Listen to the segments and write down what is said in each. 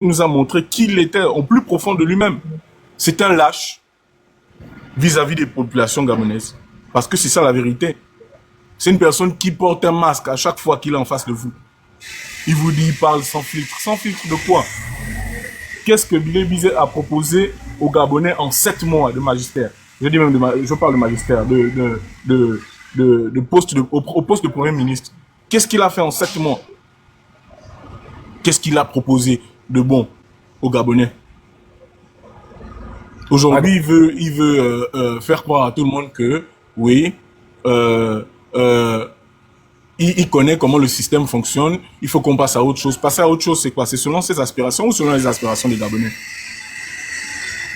nous a montré qu'il était au plus profond de lui-même. C'est un lâche vis-à-vis des populations gabonaises. Parce que c'est ça la vérité. C'est une personne qui porte un masque à chaque fois qu'il est en face de vous. Il vous dit, il parle sans filtre. Sans filtre de quoi? Qu'est-ce que Bilé Bizet a proposé aux Gabonais en 7 mois de magistère? Je dis même je parle de magistère, de poste au poste de Premier ministre. Qu'est-ce qu'il a fait en 7 mois? Qu'est-ce qu'il a proposé de bon aux Gabonais? Aujourd'hui, il veut faire croire à tout le monde que, oui, il connaît comment le système fonctionne, il faut qu'on passe à autre chose. Passer à autre chose, c'est quoi? C'est selon ses aspirations ou selon les aspirations des Gabonais?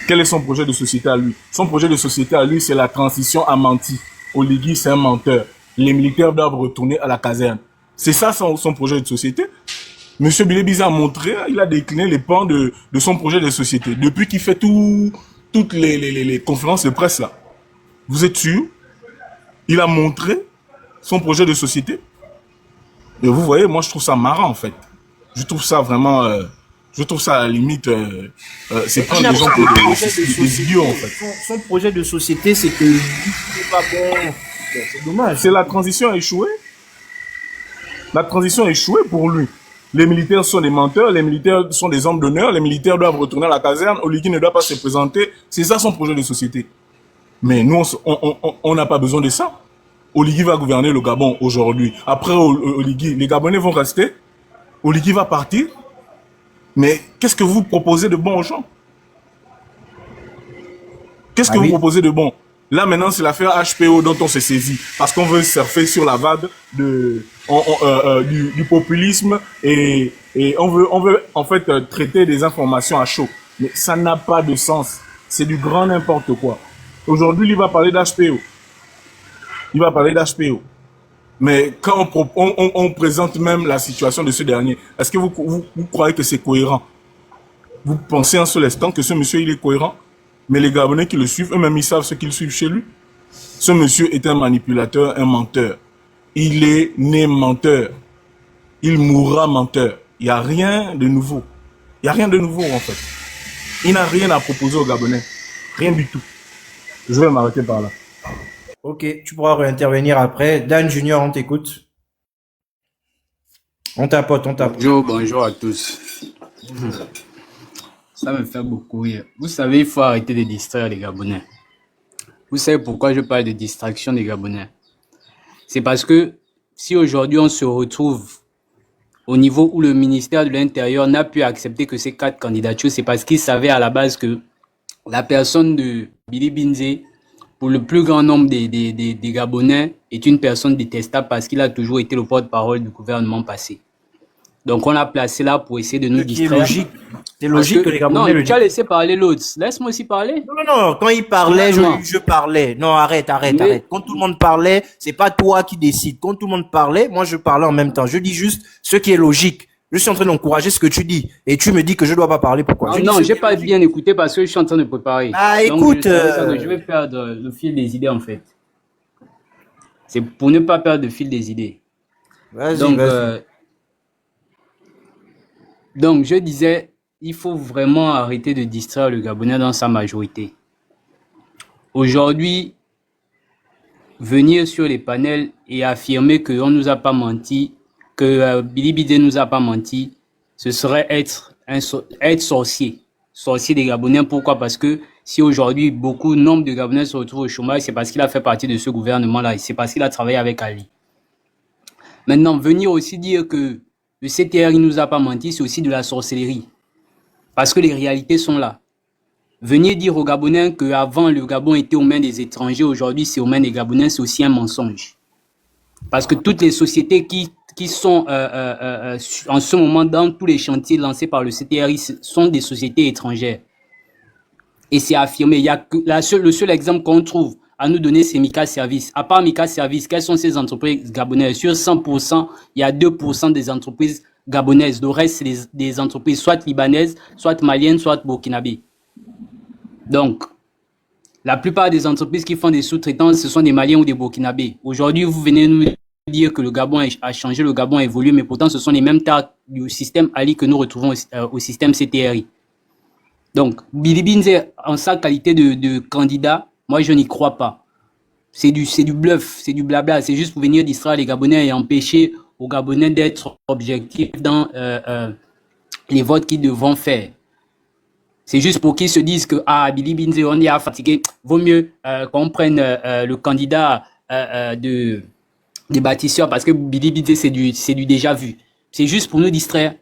Quel est son projet de société à lui? Son projet de société à lui, c'est la transition à menti. Oligui, c'est un menteur. Les militaires doivent retourner à la caserne. C'est ça son projet de société. Monsieur Bilé Bizet a montré, il a décliné les pans de son projet de société. Depuis qu'il fait toutes les conférences de presse là. Vous êtes sûr? Il a montré son projet de société. Et vous voyez, moi je trouve ça marrant en fait. Je trouve ça vraiment... je trouve ça à la limite... c'est prendre les gens pour des idiots en fait. Son projet de société, c'est que... C'est pas bon. C'est dommage. C'est la transition a échoué. La transition a échoué pour lui. Les militaires sont des menteurs, les militaires sont des hommes d'honneur, les militaires doivent retourner à la caserne, Oligui ne doit pas se présenter. C'est ça son projet de société. Mais nous, on n'a pas besoin de ça. Oligui va gouverner le Gabon aujourd'hui. Après Oligui, les Gabonais vont rester. Oligui va partir. Mais qu'est-ce que vous proposez de bon aux gens? Qu'est-ce que vous proposez de bon? Là, maintenant, c'est l'affaire HPO dont on s'est saisi. Parce qu'on veut surfer sur la vague du populisme et on veut en fait traiter des informations à chaud. Mais ça n'a pas de sens. C'est du grand n'importe quoi. Aujourd'hui, il va parler d'HPO. Il va parler d'HPO. Mais quand on présente même la situation de ce dernier, est-ce que vous croyez que c'est cohérent? Vous pensez un seul instant que ce monsieur, il est cohérent? Mais les Gabonais qui le suivent, eux-mêmes, ils savent ce qu'ils suivent chez lui. Ce monsieur est un manipulateur, un menteur. Il est né menteur. Il mourra menteur. Il n'y a rien de nouveau. Il n'y a rien de nouveau, en fait. Il n'a rien à proposer aux Gabonais. Rien du tout. Je vais m'arrêter par là. Ok, tu pourras réintervenir après. Dan Junior, on t'écoute. On tapote. Bonjour à tous. Ça me fait beaucoup rire. Vous savez, il faut arrêter de distraire les Gabonais. Vous savez pourquoi je parle de distraction des Gabonais? C'est parce que si aujourd'hui on se retrouve au niveau où le ministère de l'Intérieur n'a pu accepter que ces 4 candidatures, c'est parce qu'il savait à la base que la personne de Billy Binze, pour le plus grand nombre des Gabonais, est une personne détestable parce qu'il a toujours été le porte-parole du gouvernement passé. Donc on l'a placé là pour essayer de nous distraire. C'est logique que les Gabonais le disent. Non, tu as laissé parler l'autre. Laisse-moi aussi parler. Non. Quand il parlait, je parlais. Non, arrête. Quand tout le monde parlait, c'est pas toi qui décides. Quand tout le monde parlait, moi je parlais en même temps. Je dis juste ce qui est logique. Je suis en train d'encourager ce que tu dis. Et tu me dis que je dois pas parler. Pourquoi? Non, j'ai pas bien écouté parce que je suis en train de préparer. Ah, donc, écoute. Je vais perdre le fil des idées en fait. C'est pour ne pas perdre le fil des idées. Vas-y. Donc, je disais, il faut vraiment arrêter de distraire le Gabonais dans sa majorité. Aujourd'hui, venir sur les panels et affirmer qu'on ne nous a pas menti, que Billy Bizet nous a pas menti, ce serait être sorcier des Gabonais. Pourquoi? Parce que si aujourd'hui, nombre de Gabonais se retrouvent au chômage, c'est parce qu'il a fait partie de ce gouvernement-là et c'est parce qu'il a travaillé avec Ali. Maintenant, venir aussi dire que le CTR, il nous a pas menti, c'est aussi de la sorcellerie. Parce que les réalités sont là. Venir dire aux Gabonais qu'avant, le Gabon était aux mains des étrangers, aujourd'hui, c'est aux mains des Gabonais, c'est aussi un mensonge. Parce que toutes les sociétés qui sont en ce moment dans tous les chantiers lancés par le CTR sont des sociétés étrangères. Et c'est affirmé. Il y a que le seul exemple qu'on trouve à nous donner, c'est Mika Service. À part Mika Service, quelles sont ces entreprises gabonaises? Sur 100%, il y a 2% des entreprises gabonaises. Le reste, c'est des entreprises soit libanaises, soit maliennes, soit burkinabées. Donc, la plupart des entreprises qui font des sous-traitances, ce sont des Maliens ou des Burkinabés. Aujourd'hui, vous venez nous dire que le Gabon a changé, le Gabon a évolué, mais pourtant ce sont les mêmes tares du système Ali que nous retrouvons au système CTRI. Donc, Billy Binze, en sa qualité de candidat, moi je n'y crois pas. C'est du bluff, c'est du blabla, c'est juste pour venir distraire les Gabonais et empêcher aux Gabonais d'être objectifs dans les votes qu'ils devront faire. C'est juste pour qu'ils se disent que Billy Binze, on est fatigué, vaut mieux qu'on prenne le candidat des bâtisseurs parce que Billy Binze, c'est du déjà vu. C'est juste pour nous distraire.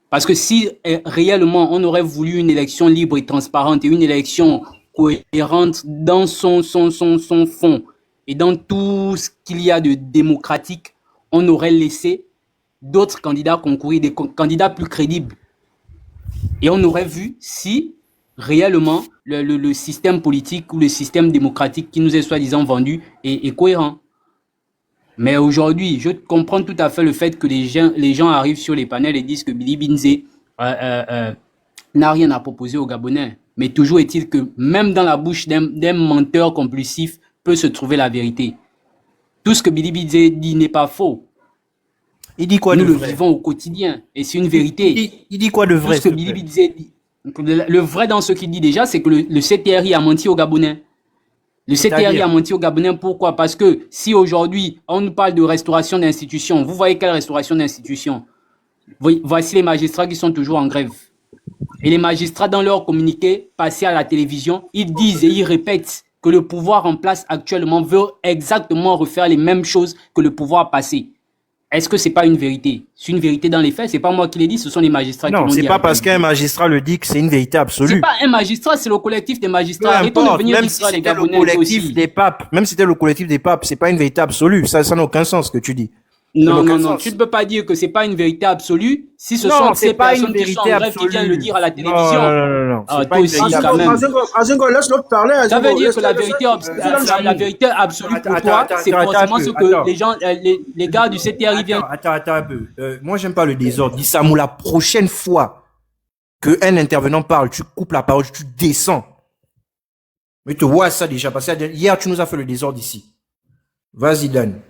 Parce que si réellement on aurait voulu une élection libre et transparente et une élection cohérente dans son fond et dans tout ce qu'il y a de démocratique, on aurait laissé d'autres candidats concourir, des candidats plus crédibles. Et on aurait vu si réellement le système politique ou le système démocratique qui nous est soi-disant vendu est cohérent. Mais aujourd'hui, je comprends tout à fait le fait que les gens arrivent sur les panels et disent que Billy Binze n'a rien à proposer aux Gabonais. Mais toujours est-il que même dans la bouche d'un menteur compulsif peut se trouver la vérité. Tout ce que Billy Binze dit n'est pas faux. Il dit quoi de vrai? Nous le vivons au quotidien et c'est une vérité. Il dit quoi de vrai? Tout ce que Billy Binze dit. Le vrai dans ce qu'il dit déjà, c'est que le CTRI a menti aux Gabonais. Le CTRI a menti aux Gabonais. Pourquoi? Parce que si aujourd'hui, on nous parle de restauration d'institutions, vous voyez quelle restauration d'institutions? Voici les magistrats qui sont toujours en grève. Et les magistrats, dans leur communiqué passé à la télévision, ils disent et ils répètent que le pouvoir en place actuellement veut exactement refaire les mêmes choses que le pouvoir passé. Est-ce que c'est pas une vérité? C'est une vérité dans les faits. C'est pas moi qui l'ai dit, ce sont les magistrats qui l'ont dit. Non, c'est pas parce qu'un magistrat le dit que c'est une vérité absolue. C'est pas un magistrat, c'est le collectif des magistrats. Arrêtons de venir distraire les Gabonais aussi. Même si c'était le collectif des papes, c'est pas une vérité absolue. Ça n'a aucun sens ce que tu dis. Non. Tu ne peux pas dire que c'est pas une vérité absolue si ce sont ces personnes qui sont en bref qui viennent le dire à la télévision. Non. Toi aussi, quand même. Laisse-le parler. Ça veut dire que la vérité absolue pour toi, c'est forcément ce que les gens, les gars du CTRI viennent. Attends un peu. Moi, j'aime pas le désordre. Dis Samou, la prochaine fois qu'un intervenant parle, tu coupes la parole, tu descends. Mais tu vois ça déjà passé. Hier, tu nous as fait le désordre ici. Vas-y, Dan.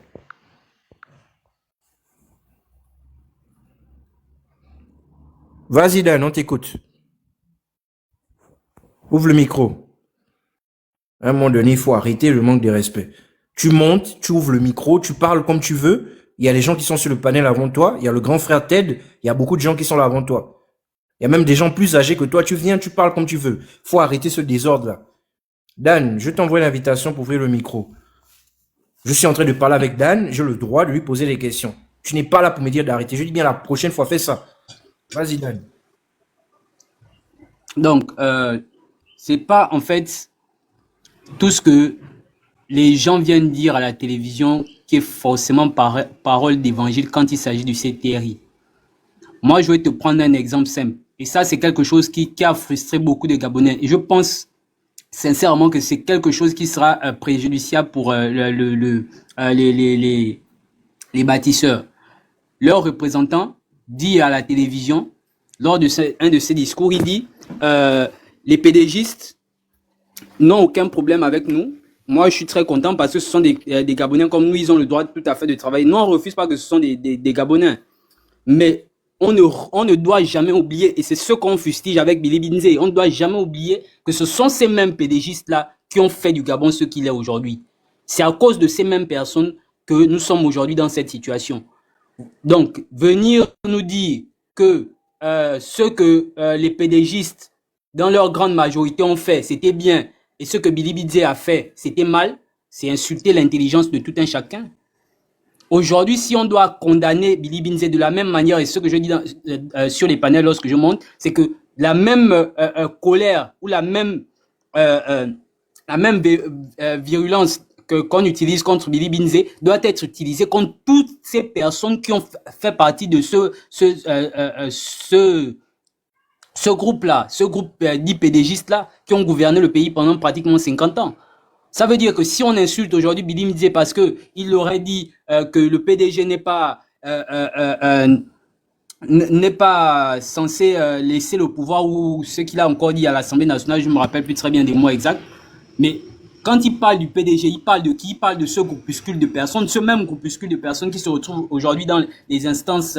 Vas-y, Dan, on t'écoute. Ouvre le micro. À un moment donné, il faut arrêter le manque de respect. Tu montes, tu ouvres le micro, tu parles comme tu veux. Il y a les gens qui sont sur le panel avant toi. Il y a le grand frère Ted. Il y a beaucoup de gens qui sont là avant toi. Il y a même des gens plus âgés que toi. Tu viens, tu parles comme tu veux. Faut arrêter ce désordre-là. Dan, je t'envoie l'invitation pour ouvrir le micro. Je suis en train de parler avec Dan. J'ai le droit de lui poser des questions. Tu n'es pas là pour me dire d'arrêter. Je dis bien la prochaine fois, fais ça. Vas-y, Dan. Donc, c'est pas en fait tout ce que les gens viennent dire à la télévision qui est forcément parole d'évangile quand il s'agit du CTRI. Moi, je vais te prendre un exemple simple. Et ça, c'est quelque chose qui a frustré beaucoup de Gabonais. Et je pense sincèrement que c'est quelque chose qui sera préjudiciable pour les bâtisseurs. Leur représentant dit à la télévision, lors de un de ses discours, il dit les PDGistes n'ont aucun problème avec nous. Moi, je suis très content parce que ce sont des Gabonais comme nous, ils ont le droit tout à fait de travailler. Nous, on ne refuse pas que ce sont des Gabonais. Mais on ne doit jamais oublier, et c'est ce qu'on fustige avec Billy Binze, on ne doit jamais oublier que ce sont ces mêmes PDGistes-là qui ont fait du Gabon ce qu'il est aujourd'hui. C'est à cause de ces mêmes personnes que nous sommes aujourd'hui dans cette situation. Donc, venir nous dire que ce que les PDGistes, dans leur grande majorité, ont fait, c'était bien, et ce que Billy Binze a fait, c'était mal, c'est insulter l'intelligence de tout un chacun. Aujourd'hui, si on doit condamner Billy Binze de la même manière, et ce que je dis sur les panels lorsque je monte, c'est que la même colère ou la même virulence qu'on utilise contre Billy Binze doit être utilisée contre toutes ces personnes qui ont fait partie de ce groupe-là, ce groupe d'IPDgistes-là qui ont gouverné le pays pendant pratiquement 50 ans. Ça veut dire que si on insulte aujourd'hui Billy Binze parce que il aurait dit que le PDG n'est pas censé laisser le pouvoir, ou ce qu'il a encore dit à l'Assemblée nationale, je me rappelle plus très bien des mots exacts, mais Quand il parle du PDG, il parle de qui? Il parle de ce groupuscule de personnes, ce même groupuscule de personnes qui se retrouvent aujourd'hui dans les instances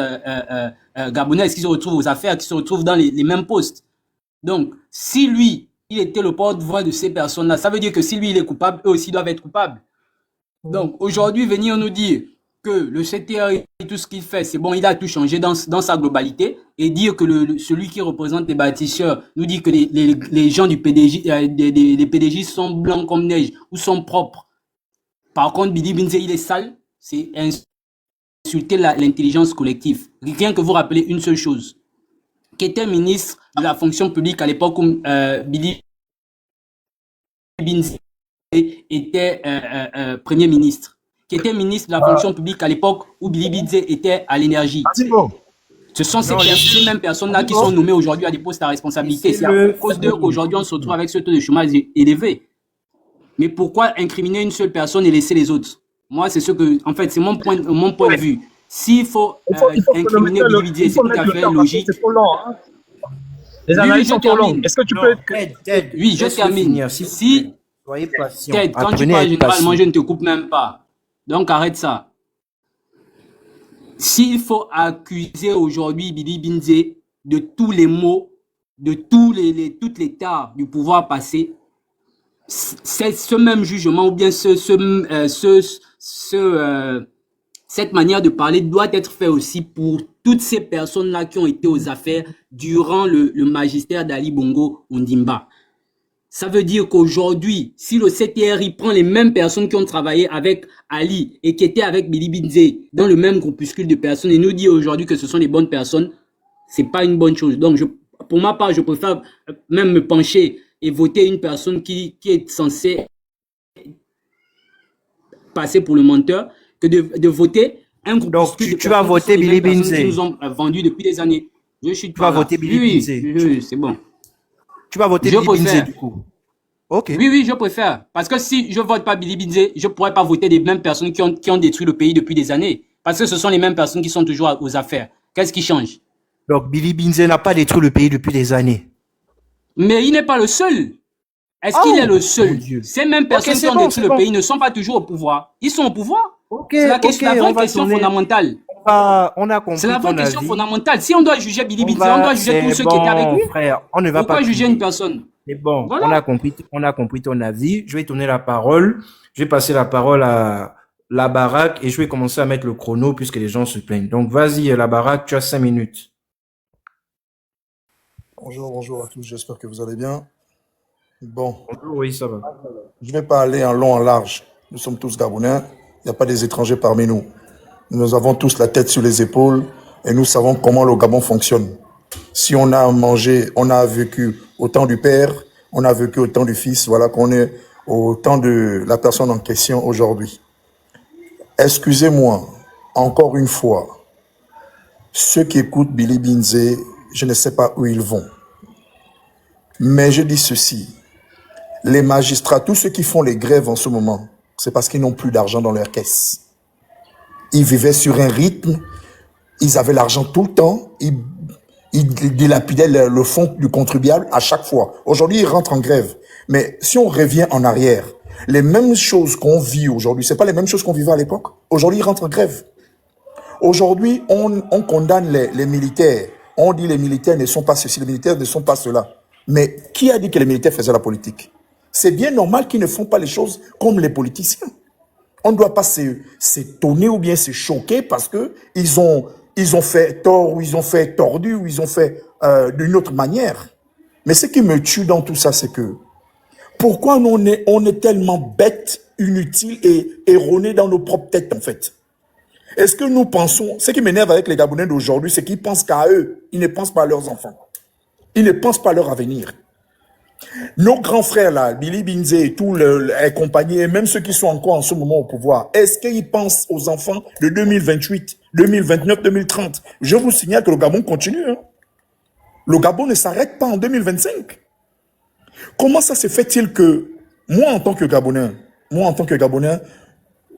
gabonaises, qui se retrouvent aux affaires, qui se retrouvent dans les mêmes postes. Donc, si lui, il était le porte-voix de ces personnes-là, ça veut dire que si lui, il est coupable, eux aussi doivent être coupables. Donc, aujourd'hui, venir nous dire que le CTR et tout ce qu'il fait, c'est bon, il a tout changé dans sa globalité, et dire que celui qui représente les bâtisseurs nous dit que les gens du PDG, les PDG sont blancs comme neige ou sont propres. Par contre, Bidi Binze, il est sale, c'est insulter l'intelligence collective. Rien que vous rappelez une seule chose, qui était ministre de la fonction publique à l'époque où Bidi Binze était Premier ministre, qui était ministre de la fonction publique à l'époque où Billy Bidze était à l'énergie. Ce sont ces mêmes personnes-là qui sont nommées aujourd'hui à des postes à responsabilité. C'est à cause d'eux qu'aujourd'hui on se retrouve avec ce taux de chômage élevé. Mais pourquoi incriminer une seule personne et laisser les autres? Moi, c'est ce que, en fait, c'est mon point de vue. S'il faut incriminer Billy Bidze, c'est tout à fait logique. Les analyses sont trop longues. Est-ce que tu peux... Oui, je termine. Si soyez patient. Ted, quand tu parles généralement, je ne te coupe même pas. Donc arrête ça. S'il faut accuser aujourd'hui Bidi Binze de tous les maux, de toutes les tares du pouvoir passé, c'est ce même jugement ou bien cette manière de parler doit être fait aussi pour toutes ces personnes-là qui ont été aux affaires durant le magistère d'Ali Bongo Ondimba. Ça veut dire qu'aujourd'hui, si le CTRI prend les mêmes personnes qui ont travaillé avec Ali et qui étaient avec Billy Binze dans le même groupuscule de personnes et nous dit aujourd'hui que ce sont les bonnes personnes, c'est pas une bonne chose. Donc, pour ma part, je préfère même me pencher et voter une personne qui est censée passer pour le menteur que de voter un groupuscule de personnes. Tu vas voter Billy Binze qui nous ont vendu depuis des années. Tu vas voter Billy Binze. Oui, c'est bon. Tu vas voter Billy Binze du coup. Ok. Oui, je préfère. Parce que si je vote pas Billy Binze, je pourrais pas voter des mêmes personnes qui ont détruit le pays depuis des années. Parce que ce sont les mêmes personnes qui sont toujours aux affaires. Qu'est-ce qui change? Donc Billy Binze n'a pas détruit le pays depuis des années. Mais il n'est pas le seul. Est-ce qu'il est le seul? Ces mêmes personnes qui ont détruit le pays ne sont pas toujours au pouvoir. Ils sont au pouvoir. C'est la vraie question fondamentale. On a compris. C'est la vraie question fondamentale. Si on doit juger Billy Binze, on doit juger tous ceux qui étaient avec lui. Frère, on ne va Pourquoi pas juger une personne? C'est bon, voilà. on a compris ton avis. Je vais tourner la parole. Je vais passer la parole à la baraque et je vais commencer à mettre le chrono puisque les gens se plaignent. Donc vas-y, la baraque, tu as 5 minutes. Bonjour à tous, j'espère que vous allez bien. Bon. Bonjour, oui, ça va. Je ne vais pas aller en long, en large. Nous sommes tous Gabonais. Il n'y a pas des étrangers parmi nous. Nous avons tous la tête sur les épaules et nous savons comment le Gabon fonctionne. Si on a mangé, on a vécu au temps du père, on a vécu au temps du fils, voilà qu'on est au temps de la personne en question aujourd'hui. Excusez-moi, encore une fois, ceux qui écoutent Billy Binze, je ne sais pas où ils vont. Mais je dis ceci, les magistrats, tous ceux qui font les grèves en ce moment, c'est parce qu'ils n'ont plus d'argent dans leur caisse. Ils vivaient sur un rythme, ils avaient l'argent tout le temps, ils dilapidaient le fonds du contribuable à chaque fois. Aujourd'hui, ils rentrent en grève. Mais si on revient en arrière, les mêmes choses qu'on vit aujourd'hui, c'est pas les mêmes choses qu'on vivait à l'époque. Aujourd'hui, ils rentrent en grève. Aujourd'hui, on condamne les militaires. On dit les militaires ne sont pas ceci, les militaires ne sont pas cela. Mais qui a dit que les militaires faisaient la politique? C'est bien normal qu'ils ne font pas les choses comme les politiciens. On ne doit pas s'étonner ou bien se choquer parce que ils ont fait tort ou ils ont fait tordu ou ils ont fait d'une autre manière. Mais ce qui me tue dans tout ça, c'est que pourquoi on est tellement bêtes, inutiles et erronés dans nos propres têtes en fait? Est-ce que nous pensons, ce qui m'énerve avec les Gabonais d'aujourd'hui, c'est qu'ils pensent qu'à eux, ils ne pensent pas à leurs enfants. Ils ne pensent pas à leur avenir. Nos grands frères là, Billy Binze et tous les compagnies, et même ceux qui sont encore en ce moment au pouvoir, est-ce qu'ils pensent aux enfants de 2028, 2029, 2030? Je vous signale que le Gabon continue. Hein. Le Gabon ne s'arrête pas en 2025. Comment ça se fait-il que, moi en tant que Gabonais,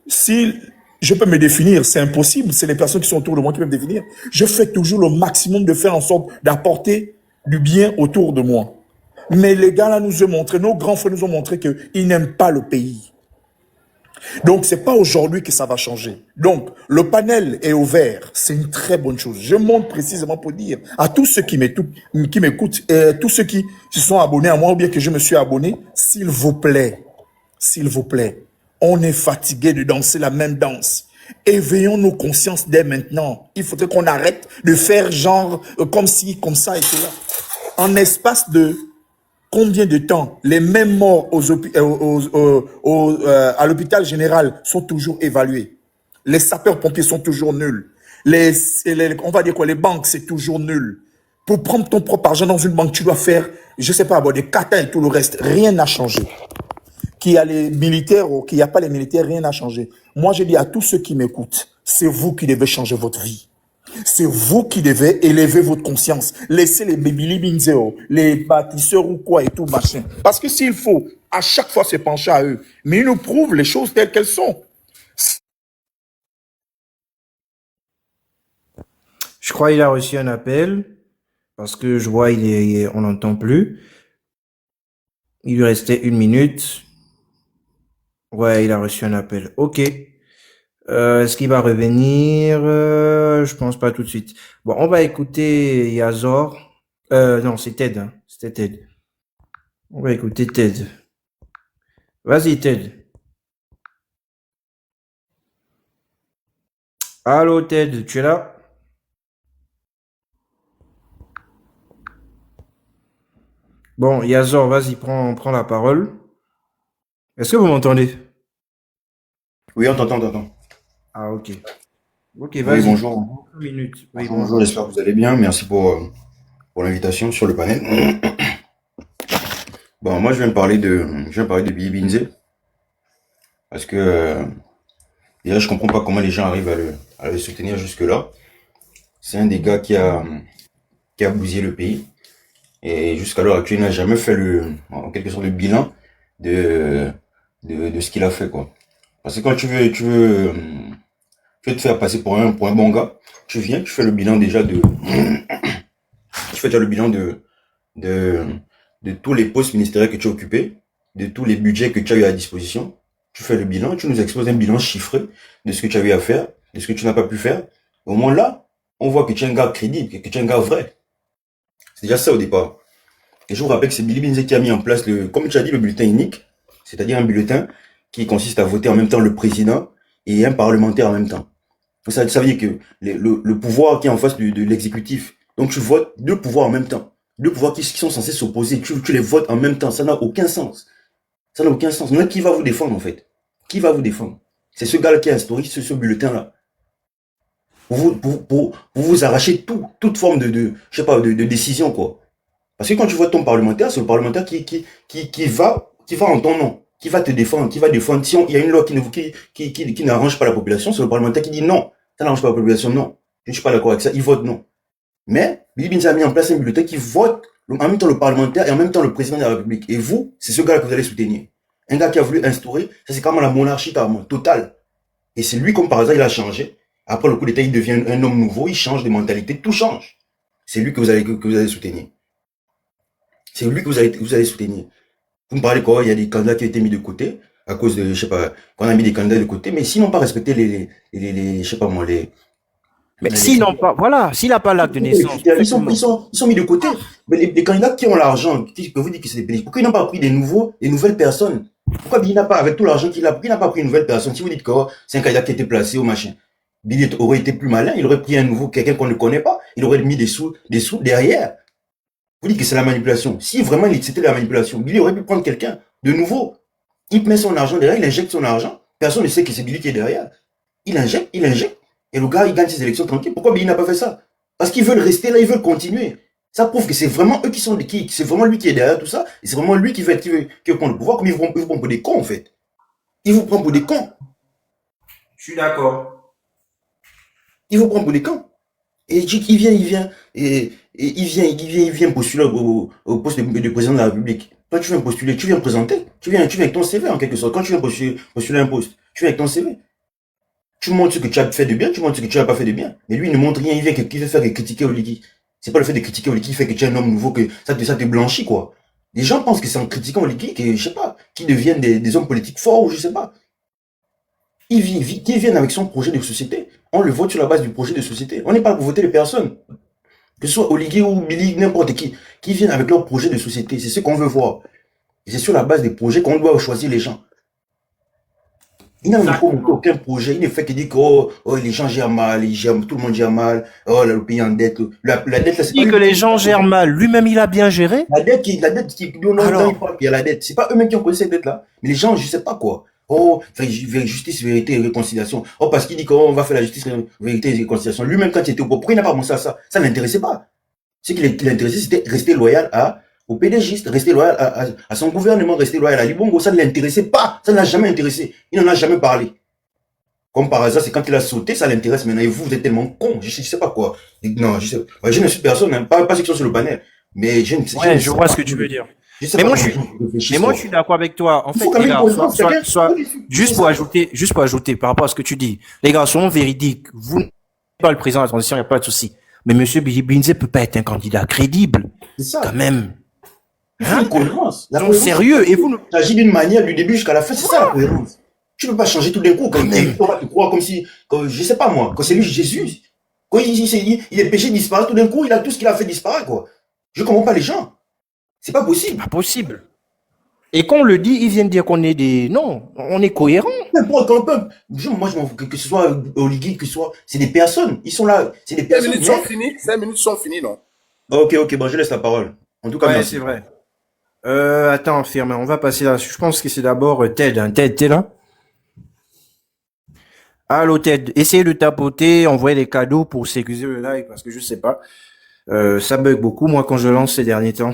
si je peux me définir, c'est impossible, c'est les personnes qui sont autour de moi qui peuvent me définir, je fais toujours le maximum de faire en sorte d'apporter du bien autour de moi. Mais les gars là nous ont montré, nos grands frères nous ont montré qu'ils n'aiment pas le pays. Donc, c'est pas aujourd'hui que ça va changer. Donc, le panel est ouvert. C'est une très bonne chose. Je monte précisément pour dire à tous ceux qui m'écoutent, tous ceux qui se sont abonnés à moi ou bien que je me suis abonné, s'il vous plaît, on est fatigué de danser la même danse. Éveillons nos consciences dès maintenant. Il faudrait qu'on arrête de faire genre comme ci, comme ça et cela. En espace de combien de temps les mêmes morts à l'hôpital général sont toujours évalués? Les sapeurs-pompiers sont toujours nuls. On va dire quoi? Les banques, c'est toujours nul. Pour prendre ton propre argent dans une banque, tu dois faire, je sais pas, des katas et tout le reste. Rien n'a changé. Qu'il y a les militaires ou qu'il n'y a pas les militaires, rien n'a changé. Moi, je dis à tous ceux qui m'écoutent, c'est vous qui devez changer votre vie. C'est vous qui devez élever votre conscience. Laissez les Billy Binzeo, les bâtisseurs ou quoi et tout, machin. Parce que s'il faut à chaque fois se pencher à eux, mais ils nous prouvent les choses telles qu'elles sont. Je crois qu'il a reçu un appel. Parce que je vois, on n'entend plus. Il lui restait 1 minute. Ouais, il a reçu un appel. Ok. Est-ce qu'il va revenir? Je pense pas tout de suite. Bon, on va écouter Yazor. Non, c'est Ted. Hein. C'était Ted. On va écouter Ted. Vas-y, Ted. Allô, Ted, tu es là? Bon, Yazor, vas-y, prends la parole. Est-ce que vous m'entendez? Oui, on t'entend. Ah, ok. Ok, vas-y. Oui, bonjour. 1 minute. Oui, Bonjour, j'espère que vous allez bien. Merci pour l'invitation sur le panel. Bon, moi, je viens parler de Billy Binzé. Parce que, déjà, je comprends pas comment les gens arrivent à le soutenir jusque-là. C'est un des gars qui a bousillé le pays. Et jusqu'à l'heure actuelle, il n'a jamais fait en quelque sorte, le bilan de ce qu'il a fait, quoi. Parce que quand tu veux te faire passer pour un bon gars, tu fais le bilan déjà tu fais déjà le bilan de tous les postes ministériels que tu as occupés, de tous les budgets que tu as eu à disposition. Tu fais le bilan, tu nous exposes un bilan chiffré de ce que tu as eu à faire, de ce que tu n'as pas pu faire. Au moins là, on voit que tu es un gars crédible, que tu es un gars vrai. C'est déjà ça au départ. Et je vous rappelle que c'est Billy Binzé qui a mis en place comme tu as dit, le bulletin unique, c'est-à-dire un bulletin qui consiste à voter en même temps le président et un parlementaire en même temps. Ça veut dire que le pouvoir qui est en face de l'exécutif, donc tu votes 2 pouvoirs en même temps. 2 pouvoirs qui sont censés s'opposer, tu les votes en même temps, ça n'a aucun sens. Ça n'a aucun sens. Mais qui va vous défendre en fait? Qui va vous défendre? C'est ce gars-là qui a instauré ce bulletin-là. Pour vous arracher toute forme de décision, quoi. Parce que quand tu votes ton parlementaire, c'est le parlementaire qui va en ton nom, qui va te défendre, qui va défendre. Si il y a une loi qui n'arrange pas la population, c'est le parlementaire qui dit non, ça n'arrange pas la population, non. Je ne suis pas d'accord avec ça, il vote non. Mais Billy Binzé a mis en place un bulletin qui vote en même temps le parlementaire et en même temps le président de la République. Et vous, c'est ce gars-là que vous allez soutenir. Un gars qui a voulu instaurer, ça c'est carrément la monarchie carrément, totale. Et c'est lui, comme par hasard, il a changé. Après le coup d'État, il devient un homme nouveau, il change de mentalité, tout change. C'est lui que vous allez soutenir. C'est lui que vous allez soutenir. Vous me parlez quoi? Il y a des candidats qui ont été mis de côté, à cause de, je sais pas, qu'on a mis des candidats de côté, mais s'ils n'ont pas respecté je sais pas moi, mais s'ils n'ont pas, voilà, s'il n'a pas l'acte de naissance. Ils sont mis de côté. Mais les candidats qui ont l'argent, qui peuvent vous dire que c'est des bénéfices, pourquoi ils n'ont pas pris des nouvelles personnes? Pourquoi Billy n'a pas, avec tout l'argent qu'il a, pourquoi il n'a pas pris une nouvelle personne? Si vous dites que c'est un candidat qui a été placé au machin, Billy aurait été plus malin, il aurait pris quelqu'un qu'on ne connaît pas, il aurait mis des sous derrière. Vous dites que c'est la manipulation. Si vraiment c'était la manipulation, Billy aurait pu prendre quelqu'un de nouveau. Il met son argent derrière, il injecte son argent. Personne ne sait que c'est Billy qui est derrière. Il injecte. Et le gars, il gagne ses élections tranquilles. Pourquoi Billy n'a pas fait ça? Parce qu'ils veulent rester là, ils veulent continuer. Ça prouve que c'est vraiment eux c'est vraiment lui qui est derrière tout ça. Et c'est vraiment lui qui veut prendre le pouvoir, comme ils vous prennent pour des cons, en fait. Ils vous prennent pour des cons. Je suis d'accord. Ils vous prennent pour des cons. Et il vient postuler au poste de président de la République. Toi, tu viens postuler, tu viens présenter, tu viens avec ton CV en quelque sorte. Quand tu viens postuler un poste, tu viens avec ton CV. Tu montres ce que tu as fait de bien, tu montres ce que tu n'as pas fait de bien. Mais lui, il ne montre rien, il veut faire que critiquer Oligi. C'est pas le fait de critiquer Oligi qui fait que tu es un homme nouveau, que ça te blanchit, quoi. Les gens pensent que c'est en critiquant Oligui que, je sais pas, qu'ils deviennent des hommes politiques forts ou je sais pas. Ils viennent avec son projet de société. On le vote sur la base du projet de société. On n'est pas pour voter les personnes. Que ce soit Oligui ou Billy, n'importe qui viennent avec leur projet de société. C'est ce qu'on veut voir. Et c'est sur la base des projets qu'on doit choisir les gens. Il n'a pas montré aucun projet. Il ne fait que dire que les gens gèrent mal, tout le monde gère mal, le pays en dette. La dette, là, c'est Il dit que les gens gèrent mal. Lui-même, il a bien géré. La dette il y a la dette. C'est pas eux-mêmes qui ont posé cette dette-là. Mais les gens, je sais pas quoi. Justice, vérité et réconciliation. Parce qu'il dit qu'on va faire la justice, vérité et réconciliation. Lui-même, quand il était au pouvoir, pourquoi il n'a pas pensé à ça? Ça ne l'intéressait pas. Ce qui l'intéressait, c'était rester loyal au PDG, rester loyal à son gouvernement, rester loyal à Ali Bongo. Ça ne l'intéressait pas. Ça ne l'a jamais intéressé. Il n'en a jamais parlé. Comme par hasard, c'est quand il a sauté, ça l'intéresse maintenant. Et vous êtes tellement con. Je sais pas quoi. Non, je sais pas. Je ne suis personne, hein, pas ceux qui sont sur le panel. Mais je vois ce que tu veux dire. Mais moi, je suis d'accord avec toi. En fait, les gars, juste pour ajouter par rapport à ce que tu dis. Les gars, soyons véridiques. Vous n'êtes pas le président de la transition, il n'y a pas de souci. Mais monsieur Bilibinze peut pas être un candidat crédible. C'est ça. Quand même. Hein? Une cohérence. Non, sérieux. Et vous agis d'une manière du début jusqu'à la fin. C'est ça la cohérence. Tu ne peux pas changer tout d'un coup. Comme tu crois comme si, je sais pas moi, quand c'est lui Jésus. Quand il est péché disparaît tout d'un coup, il a tout ce qu'il a fait disparaître, quoi. Je comprends pas les gens. C'est pas possible. Pas possible. Et quand on le dit, ils viennent dire qu'on est non, on est cohérent. Moi, je m'en fous que ce soit Oligui, que ce soit, c'est des personnes. Ils sont là, c'est des personnes. 5 minutes sont finies. 5 minutes sont finies, non? Ok, bon, je laisse la parole. En tout cas, merci. C'est vrai. Attends, Firmin, on va passer là. Je pense que c'est d'abord Ted. Hein. Ted, t'es là? Allô, Ted. Essayez de tapoter, envoyer des cadeaux pour sécuriser le live parce que je sais pas. Ça bug beaucoup, moi, quand je lance ces derniers temps.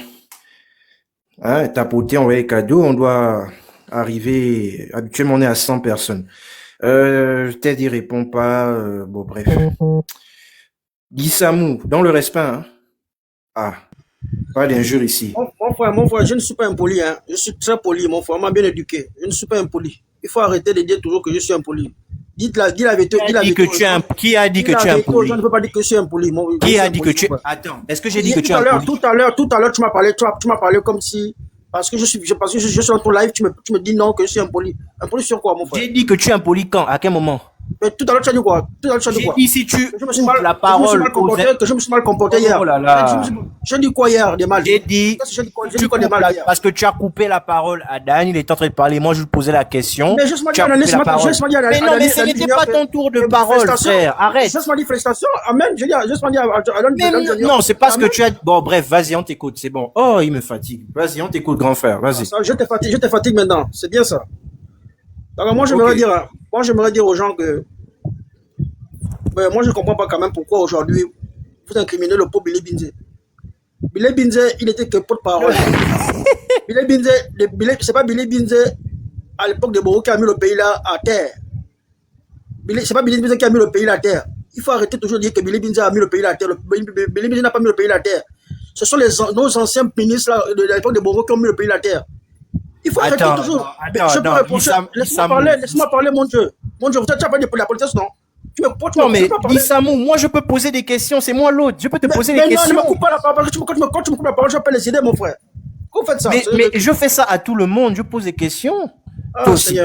Hein, tapoter, envoyer des cadeaux, on doit arriver, habituellement, on est à 100 personnes. Ted, il répond pas, bon, bref. Guy Samou, dans le respect, hein. Ah. Pas d'injure ici. Mon frère, je ne suis pas impoli, hein. Je suis très poli, mon frère, on m'a bien éduqué. Je ne suis pas impoli. Il faut arrêter de dire toujours que je suis impoli. Dis la vérité. Qui a dit que tu es impoli? Je ne peux pas dire que je suis impoli. Qui a dit que tu es... Attends, est-ce que j'ai dit que tu es impoli? Tout à l'heure, tu m'as parlé comme si... Parce que je suis dans ton live, tu me dis non que je suis impoli. Impoli sur quoi, mon frère? J'ai dit que tu es impoli quand? À quel moment? Mais tout à l'heure, tu as dit quoi? J'ai dit si tu la parole que je me suis mal comporté hier. Oh là là. Je dis quoi hier de mal? J'ai dit parce que tu as coupé la parole à Dan, il est en train de parler. Moi, je lui posais la question. Mais juste mais non, mais ce n'était pas ton tour de parole, frère. Arrête. Juste m'a dit félicitations. Amen. Je dis juste m'a dit non, c'est pas ce que tu as dit. Bon, bref, vas-y, on t'écoute. C'est bon. Oh, il me fatigue. Vas-y, on t'écoute, grand frère. Vas-y. Je te fatigue maintenant. C'est bien ça. Donc, moi, j'aimerais dire aux gens que, moi, je ne comprends pas quand même pourquoi aujourd'hui, vous incriminez le pauvre Billy Binze. Billy Binze, il était que porte-parole. Billy Binze, c'est pas Billy Binze, à l'époque de Boro, qui a mis le pays là à terre. C'est pas Billy Binze qui a mis le pays là à terre. Il faut arrêter toujours de dire que Billy Binze a mis le pays là à terre. Billy Binze n'a pas mis le pays là à terre. Ce sont nos anciens ministres là, de l'époque de Boro qui ont mis le pays là à terre. Il faut arrêter toujours. Laisse-moi parler, mon Dieu. Mon Dieu, tu n'as pas dit pour la politique, non? Non, mais Issamou, moi je peux poser des questions, c'est moi l'autre, je peux te poser des questions. Non, ne me coupe pas la parole, quand tu me coupes la parole, je peux les aider, mon frère. Vous faites ça. Mais je fais ça à tout le monde, je pose des questions. Toi aussi.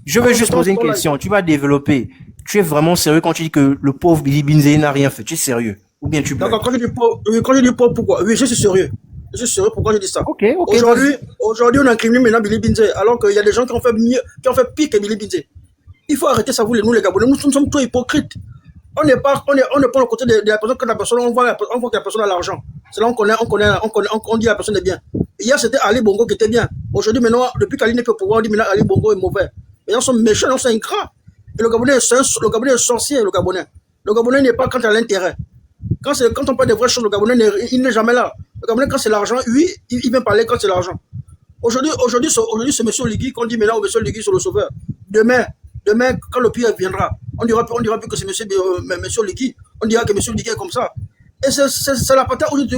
Je veux juste poser une question, tu vas développer. Tu es vraiment sérieux quand tu dis que le pauvre Billy Binze n'a rien fait, tu es sérieux? Ou bien tu blagues? D'accord, quand je dis pauvre, pourquoi? Oui, je suis sérieux. Je suis sérieux, pourquoi je dis ça? Ok. Aujourd'hui, on incrimine maintenant Billy Binze, alors qu'il y a des gens qui ont fait mieux, qui ont fait pire que Billy Binze. Il faut arrêter ça, nous les Gabonais. Nous sommes trop hypocrites. On n'est pas le côté de la personne, quand la personne, on voit que la personne a l'argent. C'est là on dit la personne est bien. Hier, c'était Ali Bongo qui était bien. Aujourd'hui, maintenant, depuis qu'Ali n'est plus au pouvoir, on dit maintenant Ali Bongo est mauvais. Les gens sont méchants, ils sont ingrats. Et le Gabonais est sorcier, le Gabonais. Le Gabonais n'est pas quand il a l'intérêt. Quand on parle de vraies choses, le Gabonais il n'est jamais là. Le Gabonais, quand c'est l'argent, oui, il vient parler quand c'est l'argent. Aujourd'hui, c'est monsieur Oligui qu'on dit maintenant, monsieur Oligui sur le sauveur. Demain, quand le pire viendra, on dira plus que c'est monsieur Oligui. On dira que monsieur Oligui est comme ça. Et c'est la patate aujourd'hui,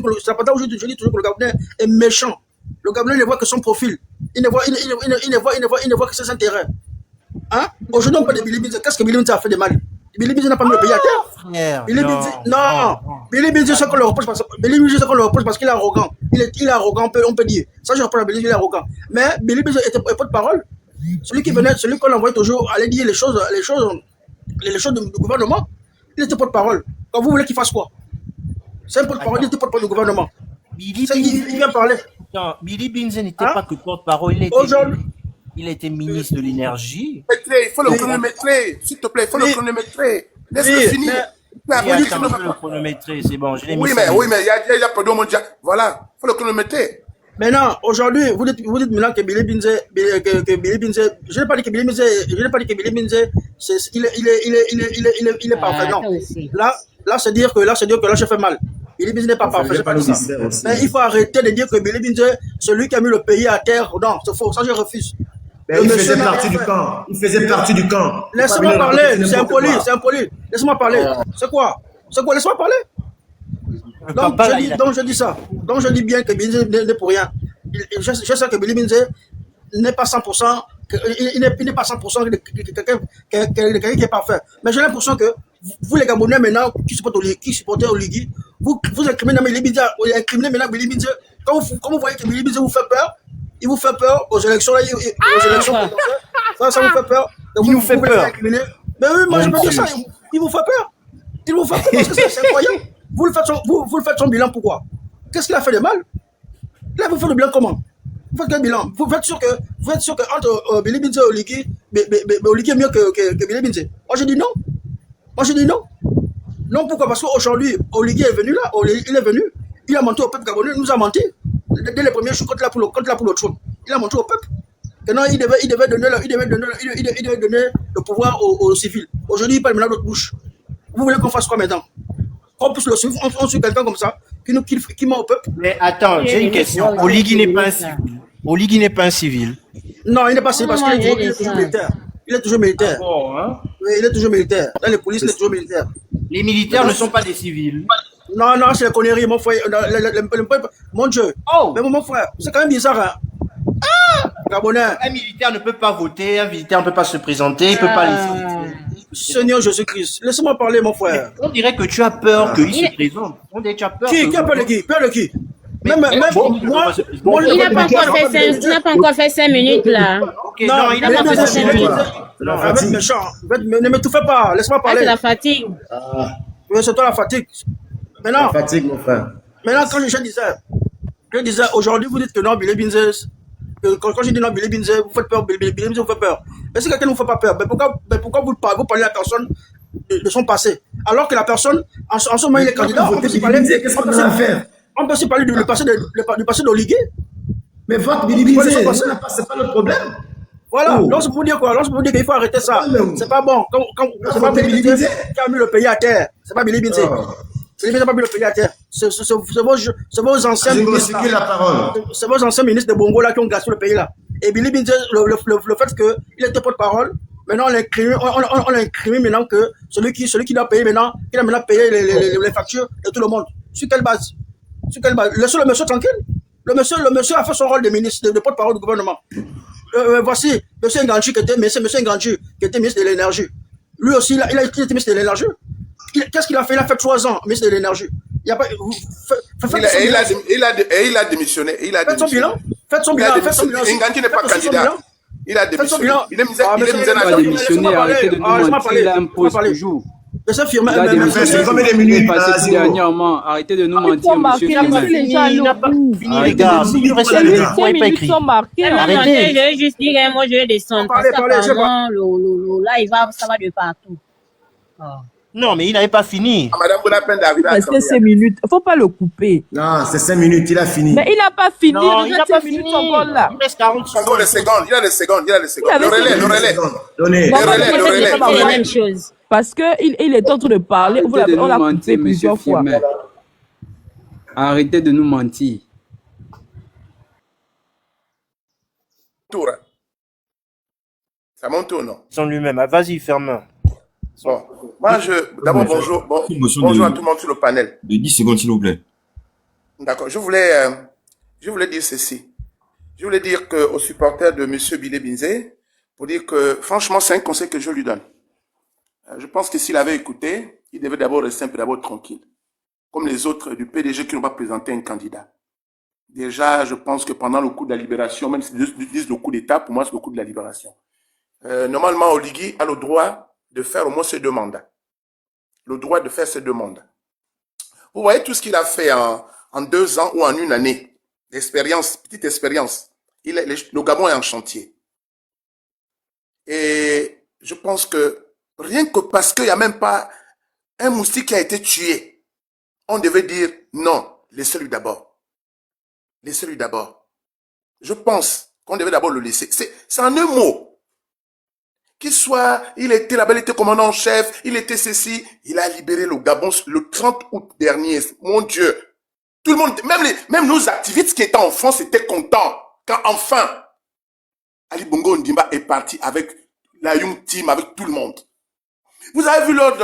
je dis toujours que le Gabonais est méchant. Le Gabonais ne voit que son profil. Il ne voit que ses intérêts. Hein? Aujourd'hui, on parle de Billy Binze. Qu'est-ce que Billy Binze a fait de mal? Billy Binze n'a pas mis le pays à terre. Billy Binze, non. Billy Binze, c'est qu'on le reproche parce qu'il est arrogant. il est arrogant, on peut dire. Ça, je reprends Billy, il est arrogant. Mais Billy Binze était pas de parole. Celui qui venait, celui qu'on envoyait toujours aller dire les choses du gouvernement, il était pas de parole. Quand vous voulez qu'il fasse quoi? C'est un porte-parole, il était porte-parole du gouvernement. Billy Il vient parler. Non, Billy Binze n'était Hein? pas que porte-parole, il était ministre de l'énergie. Il faut le chronométrer, s'il te plaît, il faut le chronométrer. Laisse-le finir. Oui, attends, je vais le chronométrer, c'est bon, je l'ai mis. Oui, mais il y a pas de monde. Voilà, il faut le chronométrer. Maintenant, aujourd'hui, vous dites maintenant que Billy Binze, je n'ai pas dit que Billy Binze, il est parfait, non. Là, c'est dire que là, je fais mal. Billy Binze n'est pas parfait, c'est pas ça. Mais il faut arrêter de dire que Billy Binze, celui qui a mis le pays à terre, non, c'est faux, ça je refuse. Il faisait partie du camp. Il faisait partie du camp. Laissez-moi parler, c'est impoli. Laissez-moi parler. C'est quoi? Laisse-moi parler. Donc je dis ça. Donc je dis bien que Billy Binze n'est pour rien. Je sais que Billy Binze n'est pas 100%, il n'est pas 100% quelqu'un qui est parfait. Mais j'ai l'impression que vous les Gabonais maintenant qui supportez Oligui, vous incriminez maintenant Billy Binze. Quand vous voyez que Billy Binze vous fait peur, il vous fait peur aux élections là, ça vous fait peur. Il nous fait peur. Mais oui, moi je peux dire ça. Il vous fait peur. Il vous fait peur parce que c'est incroyable. Vous le faites son bilan, pourquoi? Qu'est-ce qu'il a fait de mal? Là, vous faites le bilan comment? Vous faites quel bilan? Vous êtes sûr que entre Billy Binze et Oligui, Oligui est mieux que Billy Binze? Moi je dis non. Non, pourquoi? Parce qu'aujourd'hui, Oligui est venu là, il est venu, il a menti au peuple gabonais, il nous a menti. Dès les premiers jours, contre la pour le trône, il a menti au peuple. Maintenant, il devait donner le pouvoir aux civils. Aujourd'hui, il parle maintenant d'autres bouche. Vous voulez qu'on fasse quoi maintenant? Qu'on puisse le suivre, on suit quelqu'un comme ça, qui ment au peuple. Mais attends, j'ai une question. Oligui n'est pas un civil. Oligui n'est pas un civil. Non, il n'est pas civil parce qu'il est toujours militaire. Il est toujours militaire. Oui, il est toujours militaire. Dans les polices, il est toujours militaire. Les militaires ne sont pas des civils. Non, c'est la connerie, mon frère. Mon Dieu. Mais mon frère, c'est quand même bizarre, hein? Gabonais. Un militaire ne peut pas voter, un militaire ne peut pas se présenter, il ne peut pas laisser. Seigneur Jésus-Christ, laisse-moi parler, mon frère. On dirait que tu as peur qu'il se présente. On dirait que tu as peur. Qui a peur de qui? Peur de qui? Même moi, il n'a pas encore fait 5 minutes là. Non, il n'a pas fait 5 minutes. Non, arrête méchant. Ne m'étouffez pas, laisse-moi parler. C'est la fatigue. Oui, c'est toi la fatigue. Maintenant, La fatigue, mon frère. Maintenant, quand je disais, aujourd'hui, vous dites que non, Billy Binze, quand je dis non, Billy Binze, vous faites peur, Billy Binze vous fait peur. Mais si quelqu'un ne vous fait pas peur, pourquoi vous parlez à la personne de son passé? Alors que la personne, en ce moment, il est candidat, on peut s'y parler. Qu'est-ce qu'on a à faire? On peut s'y parler du passé d'Oligui. Mais votre Billy Binze, c'est pas le problème. Voilà, donc c'est pour dire quoi? Donc c'est pour dire qu'il faut arrêter ça. C'est pas bon. C'est pas Billy Binze qui a mis le pays à terre. C'est pas Billy Binze. Billy Binze n'a pas mis le pays à terre. C'est vos anciens ministres. C'est vos anciens ministres de Bongo là qui ont gâché le pays là. Et Billy Binze, le fait qu'il était porte-parole, maintenant on l'incrimine maintenant que celui qui doit payer maintenant, il a maintenant payé les factures de tout le monde. Sur quelle base? Laissez le monsieur tranquille. Le monsieur a fait son rôle de ministre, de porte-parole du gouvernement. Voici M. Nganji qui était ministre de l'énergie. Lui aussi, il a été ministre de l'énergie. Qu'est-ce qu'il a fait? Il a fait 3 ans ministre de l'énergie. Il a démissionné. Faites son bilan. Nganji n'est pas candidat. Il a démissionné. Il a démissionné. Arrêtez de nous mentir. Il impose toujours. C'est combien de minutes dernièrement? Arrêtez de nous mentir, monsieur. Il n'a pas fini, les gars. Il reste à l'écrit. Pourquoi il n'est pas écrit? Arrêtez. Je vais juste dire, moi je vais descendre. Parce qu'apparemment, là, ça va de partout. Non, mais il n'avait pas fini. Madame, vous n'avez pas d'arriver à 5 minutes. Il ne faut pas le couper. Non, c'est 5 minutes, il a fini. Mais il n'a pas fini. Non, il n'a pas fini. Là. Il reste 40 secondes. Il a des secondes. Le relais. Donnez. C'est la même chose. Parce qu'il est en train de parler. On l'a coupé plusieurs fois. Arrêtez de nous mentir. Tour. Ça monte ou non? Son lui-même. Vas-y, ferme. Bon. Moi, d'abord, bonjour. Bonjour à tout le monde sur le panel. De 10 secondes, s'il vous plaît. D'accord. Je voulais dire ceci. Je voulais dire aux supporters de M. Billy Binze, pour dire que, franchement, c'est un conseil que je lui donne. Je pense que s'il avait écouté, il devait d'abord rester un peu d'abord tranquille. Comme les autres du PDG qui n'ont pas présenté un candidat. Déjà, je pense que pendant le coup de la libération, même s'ils disent le coup d'État, pour moi, c'est le coup de la libération. Normalement, Oligui a le droit de faire au moins ces 2 mandats. Le droit de faire ces 2 mandats. Vous voyez tout ce qu'il a fait en 2 ans ou en 1 année. Expérience, petite expérience. Le Gabon est en chantier. Et je pense que rien que parce qu'il n'y a même pas un moustique qui a été tué, on devait dire non, laissez-lui d'abord. Laissez-lui d'abord. Je pense qu'on devait d'abord le laisser. C'est en un mot. Qu'il soit, il était là-bas, il était commandant en chef, il était ceci, il a libéré le Gabon le 30 août dernier. Mon Dieu. Tout le monde, même nos activistes qui étaient en France étaient contents quand enfin Ali Bongo Ondimba est parti avec la Young Team, avec tout le monde. Vous avez vu lors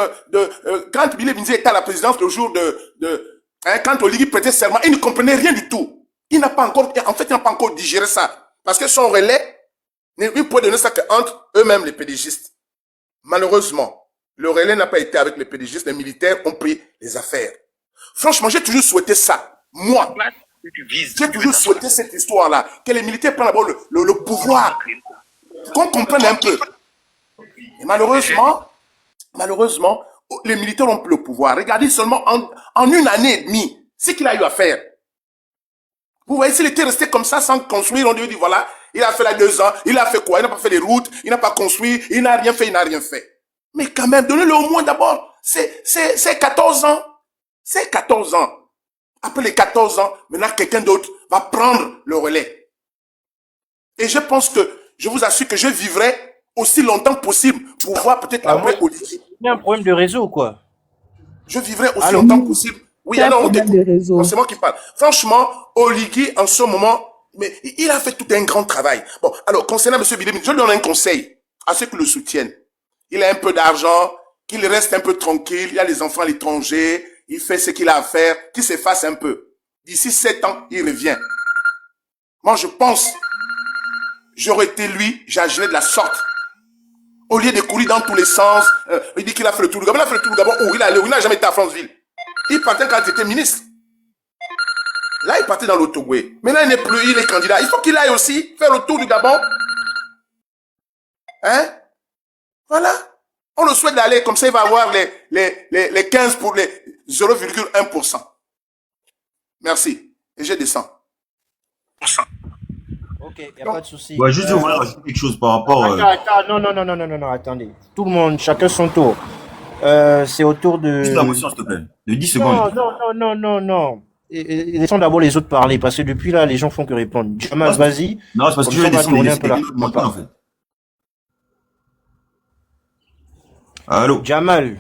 quand Billy Binzi était à la présidence le jour quand Oligui prêtait serment, il ne comprenait rien du tout. Il n'a pas encore digéré ça. Parce que son relais, il peut donner ça qu'entre eux-mêmes les pédégistes. Malheureusement, le relais n'a pas été avec les pédégistes, les militaires ont pris les affaires. Franchement, j'ai toujours souhaité ça. Moi, j'ai toujours souhaité cette histoire-là, que les militaires prennent d'abord le pouvoir, qu'on comprenne un peu. Et malheureusement, les militaires ont pris le pouvoir. Regardez seulement en 1 année et demie, ce qu'il a eu à faire. Vous voyez, s'il était resté comme ça sans construire, on devait dire voilà, il a fait là 2 ans, il a fait quoi? Il n'a pas fait les routes, il n'a pas construit, il n'a rien fait. Mais quand même, donnez-le au moins d'abord. C'est 14 ans. C'est 14 ans. Après les 14 ans, maintenant quelqu'un d'autre va prendre le relais. Et je pense que, je vous assure que je vivrai aussi longtemps que possible pour voir peut-être après Oligui. Il y a un problème de réseau, quoi. Je vivrai aussi longtemps que possible. Oui, alors c'est moi qui parle. Franchement, Oligui, en ce moment, mais il a fait tout un grand travail. Bon, alors, concernant M. Billy, je lui donne un conseil à ceux qui le soutiennent. Il a un peu d'argent, qu'il reste un peu tranquille, il a les enfants à l'étranger, il fait ce qu'il a à faire, qu'il s'efface un peu. D'ici 7 ans, il revient. Moi, je pense, j'aurais été lui, j'agirais de la sorte. Au lieu de courir dans tous les sens, il dit qu'il a fait le tour du Gabon. Il a fait le tour du Gabon où il allait, où il n'a jamais été à Franceville. Il partait quand il était ministre. Là, il partait dans l'Autogoué. Mais là, il n'est plus, il est candidat. Il faut qu'il aille aussi faire le tour du Gabon. Hein? Voilà. On le souhaite d'aller, comme ça, il va avoir les 15 pour les 0,1%. Merci. Et je descends. Ok, il n'y a pas de souci. Ouais, juste, je voulais rajouter quelque chose par rapport... Attends, non, attendez. Tout le monde, chacun son tour. C'est au tour de... Juste la motion, s'il te plaît. De 10 secondes. Non. Et laissons d'abord les autres parler, parce que depuis là, les gens font que répondre. Jamal, vas-y. Non, c'est parce que je vais descendre un peu la en fait. Allô? Jamal.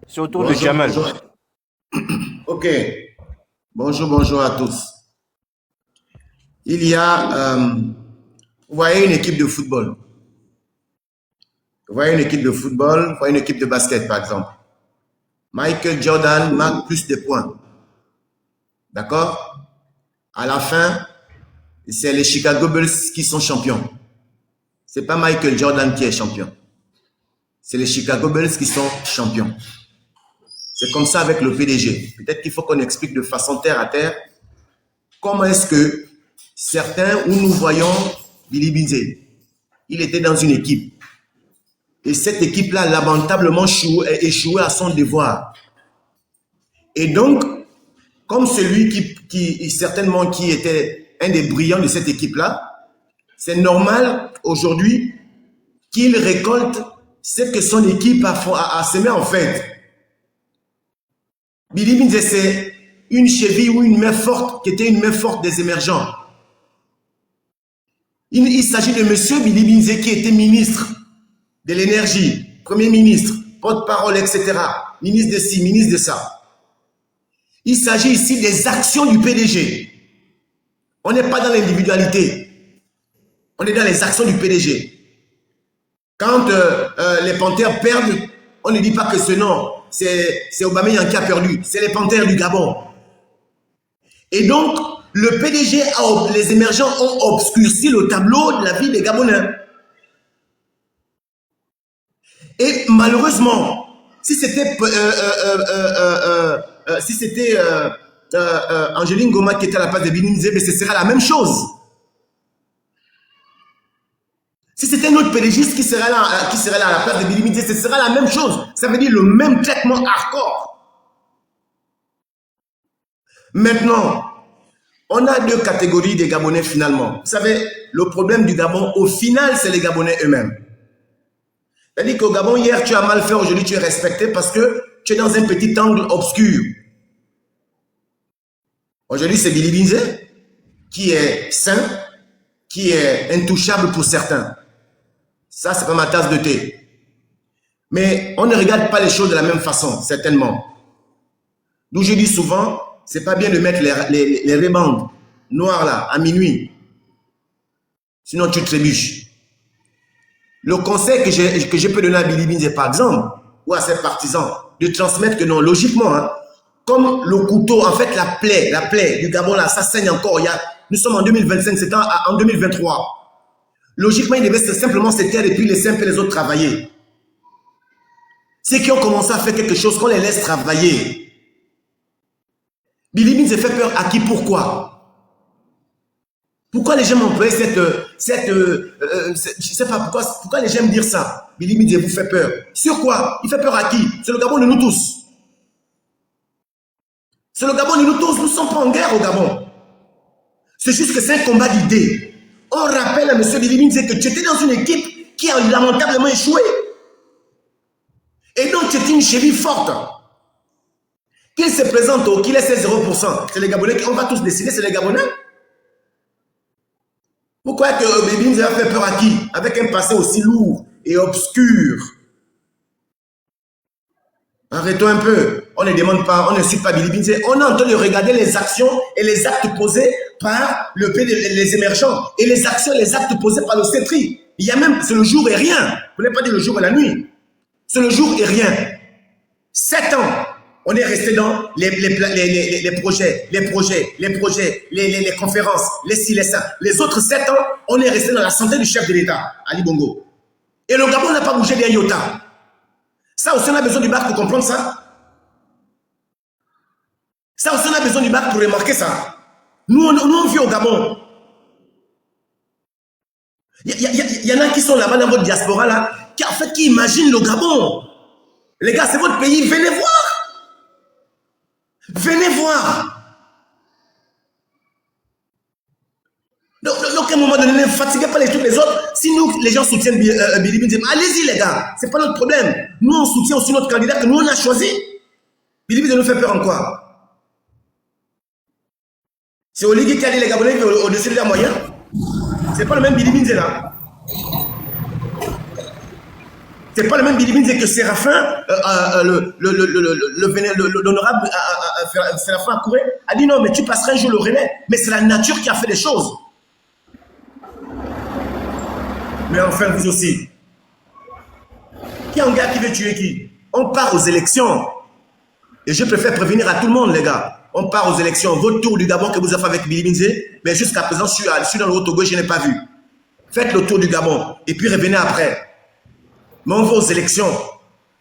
C'est au tour de Jamal. Bonjour. Ok. Bonjour à tous. Il y a, vous voyez une équipe de football. Vous voyez une équipe de football, vous voyez une équipe de basket, par exemple. Michael Jordan marque plus de points. D'accord? À la fin, c'est les Chicago Bulls qui sont champions. C'est pas Michael Jordan qui est champion. C'est les Chicago Bulls qui sont champions. C'est comme ça avec le PDG. Peut-être qu'il faut qu'on explique de façon terre à terre comment est-ce que certains, où nous voyons Billy Binze, il était dans une équipe. Et cette équipe-là, lamentablement, échoué à son devoir. Et donc, comme celui certainement qui était un des brillants de cette équipe-là, c'est normal aujourd'hui qu'il récolte ce que son équipe a semé en fait. Billy Binze, c'est une cheville ou une main forte qui était une main forte des émergents. Il s'agit de M. Billy Binze qui était ministre de l'énergie, premier ministre, porte-parole, etc. Ministre de ci, ministre de ça. Il s'agit ici des actions du PDG. On n'est pas dans l'individualité. On est dans les actions du PDG. Quand les Panthères perdent, on ne dit pas que ce nom, c'est Aubameyang qui a perdu. C'est les Panthères du Gabon. Et donc, le PDG, les émergents ont obscurci le tableau de la vie des Gabonais. Et malheureusement, si c'était Angeline Goma qui était à la place de Billy Nzé, mais ce sera la même chose. Si c'était un autre pédégiste qui serait là à la place de Billy Nzé, ce sera la même chose. Ça veut dire le même traitement hardcore. Maintenant, on a deux catégories de Gabonais finalement. Vous savez, le problème du Gabon, au final, c'est les Gabonais eux-mêmes. C'est-à-dire qu'au Gabon, hier, tu as mal fait, aujourd'hui, tu es respecté parce que tu es dans un petit angle obscur. Aujourd'hui, c'est Billy Nzé qui est sain, qui est intouchable pour certains. Ça, c'est pas ma tasse de thé. Mais on ne regarde pas les choses de la même façon, certainement. D'où je dis souvent, c'est pas bien de mettre les rébandes noires là, à minuit. Sinon, tu trébuches. Le conseil que je peux donner à Billy Nzé, par exemple, ou à ses partisans, de transmettre que non, logiquement, hein, comme le couteau, en fait, la plaie du Gabon, là, ça saigne encore. Nous sommes en 2025, c'est en 2023. Logiquement, il devait simplement se taire et puis laisser un peu les autres travailler. Ceux qui ont commencé à faire quelque chose, qu'on les laisse travailler. Billy Nzé fait peur à qui? Pourquoi? Pourquoi les gens m'emploient je sais pas pourquoi les gens me dire ça? Billy Nzé vous fait peur. Sur quoi? Il fait peur à qui? C'est le Gabon de nous tous. C'est le Gabon de nous tous. Nous ne sommes pas en guerre au Gabon. C'est juste que c'est un combat d'idées. On rappelle à M. Billy Nzé que tu étais dans une équipe qui a lamentablement échoué. Et donc tu étais une cheville forte. Qu'il se présente ou qu'il ait ses 0%, c'est les Gabonais, on va tous décider, c'est les Gabonais. Pourquoi que Billy Nzé a fait peur à qui? Avec un passé aussi lourd et obscur. Arrêtons un peu. On ne demande pas, on ne suit pas Billy Nzé. On est en train de regarder les actions et les actes posés par les émergents. Et les actions et les actes posés par le CETRI. Il y a même, c'est le jour et rien. Vous n'avez pas dit le jour et la nuit. C'est le jour et rien. 7 ans. On est resté dans les projets, les conférences, les ci, les ça. Les autres 7 ans, on est resté dans la santé du chef de l'État, Ali Bongo. Et le Gabon n'a pas bougé d'un iota. Ça aussi, on a besoin du bac pour comprendre ça. Ça aussi, on a besoin du bac pour remarquer ça. Nous, on vit au Gabon. Il y en a qui sont là-bas dans votre diaspora, là, qui imaginent le Gabon. Les gars, c'est votre pays, venez voir. Venez voir. Donc à un moment donné, ne fatiguez pas les trucs des autres. Si nous, les gens soutiennent Billy Nzé, allez-y les gars, c'est pas notre problème. Nous, on soutient aussi notre candidat que nous, on a choisi. Billy Nzé nous fait peur en quoi? C'est Oligui qui a dit les Gabonais vivent au-dessus de leurs moyens. C'est pas le même Billy Nzé là. C'est pas le même Billy Nzé que Séraphin, l'honorable Séraphin Akouré a dit non, mais tu passeras un jour le relais. Mais c'est la nature qui a fait les choses. Mais enfin, vous aussi. Qui est un gars qui veut tuer qui? On part aux élections. Et je préfère prévenir à tout le monde, les gars. On part aux élections. Votre tour du Gabon que vous avez fait avec Billy Nzé, mais jusqu'à présent, je suis dans le Haut-Togo, je n'ai pas vu. Faites le tour du Gabon. Et puis revenez après. Mais on va aux élections.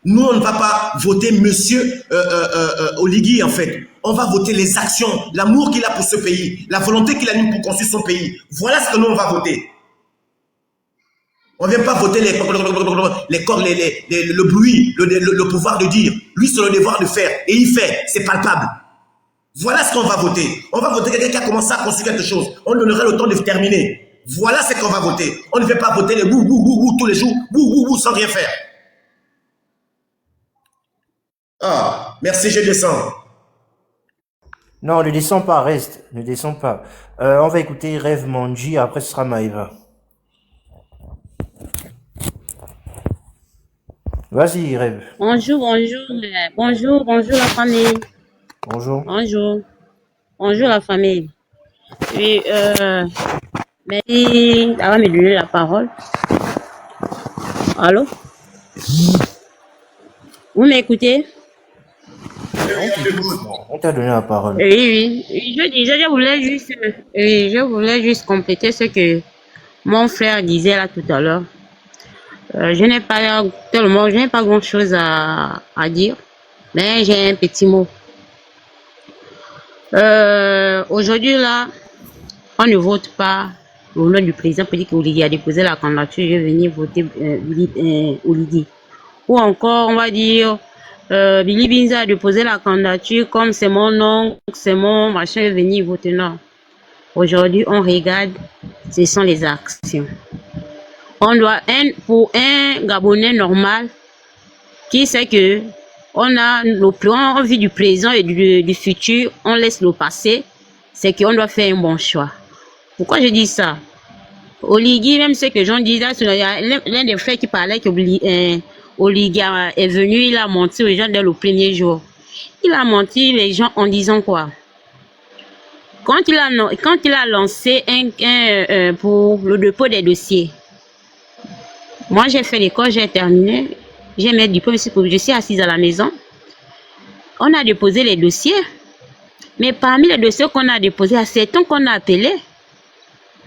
Nous, on ne va pas voter monsieur Oligui, en fait. On va voter les actions, l'amour qu'il a pour ce pays, la volonté qu'il a mis pour construire son pays. Voilà ce que nous, on va voter. On ne vient pas voter le bruit, le pouvoir de dire. Lui, c'est le devoir de faire. Et il fait. C'est palpable. Voilà ce qu'on va voter. On va voter quelqu'un qui a commencé à construire quelque chose. On donnera le temps de terminer. Voilà ce qu'on va voter. On ne veut pas voter les bou tous les jours, bou sans rien faire. Ah, merci, je descends. Non, ne descends pas, reste. Ne descends pas. On va écouter Rêve Manji, après ce sera Maïva. Vas-y, Rêve. Bonjour la famille. Bonjour. Bonjour la famille. Oui, mais ça va me donner la parole. Allô? Vous m'écoutez? On t'a donné la parole. Oui. Je voulais juste compléter ce que mon frère disait là tout à l'heure. Je n'ai pas grand chose à dire, mais j'ai un petit mot. Aujourd'hui, là, on ne vote pas au nom du président pour dire qu'Oligui a déposé la candidature, je vais venir voter Oligui. Ou encore, on va dire, Billy Binza a déposé la candidature, comme c'est mon nom, c'est mon machin, je vais venir voter. Non. Aujourd'hui, on regarde, ce sont les actions. On doit, pour un Gabonais normal, qui sait que on a envie du présent et du futur, on laisse le passé, c'est qu'on doit faire un bon choix. Pourquoi je dis ça? Oligui, même ce que j'en dis là, l'un des frères qui parlait que Oligui est venu, il a menti aux gens dès le premier jour. Il a menti les gens en disant quoi? Quand il a lancé pour le dépôt des dossiers, moi j'ai fait l'école, j'ai terminé, j'ai mes diplômes, je suis assise à la maison. On a déposé les dossiers, mais parmi les dossiers qu'on a déposés, il y a certains qu'on a appelés.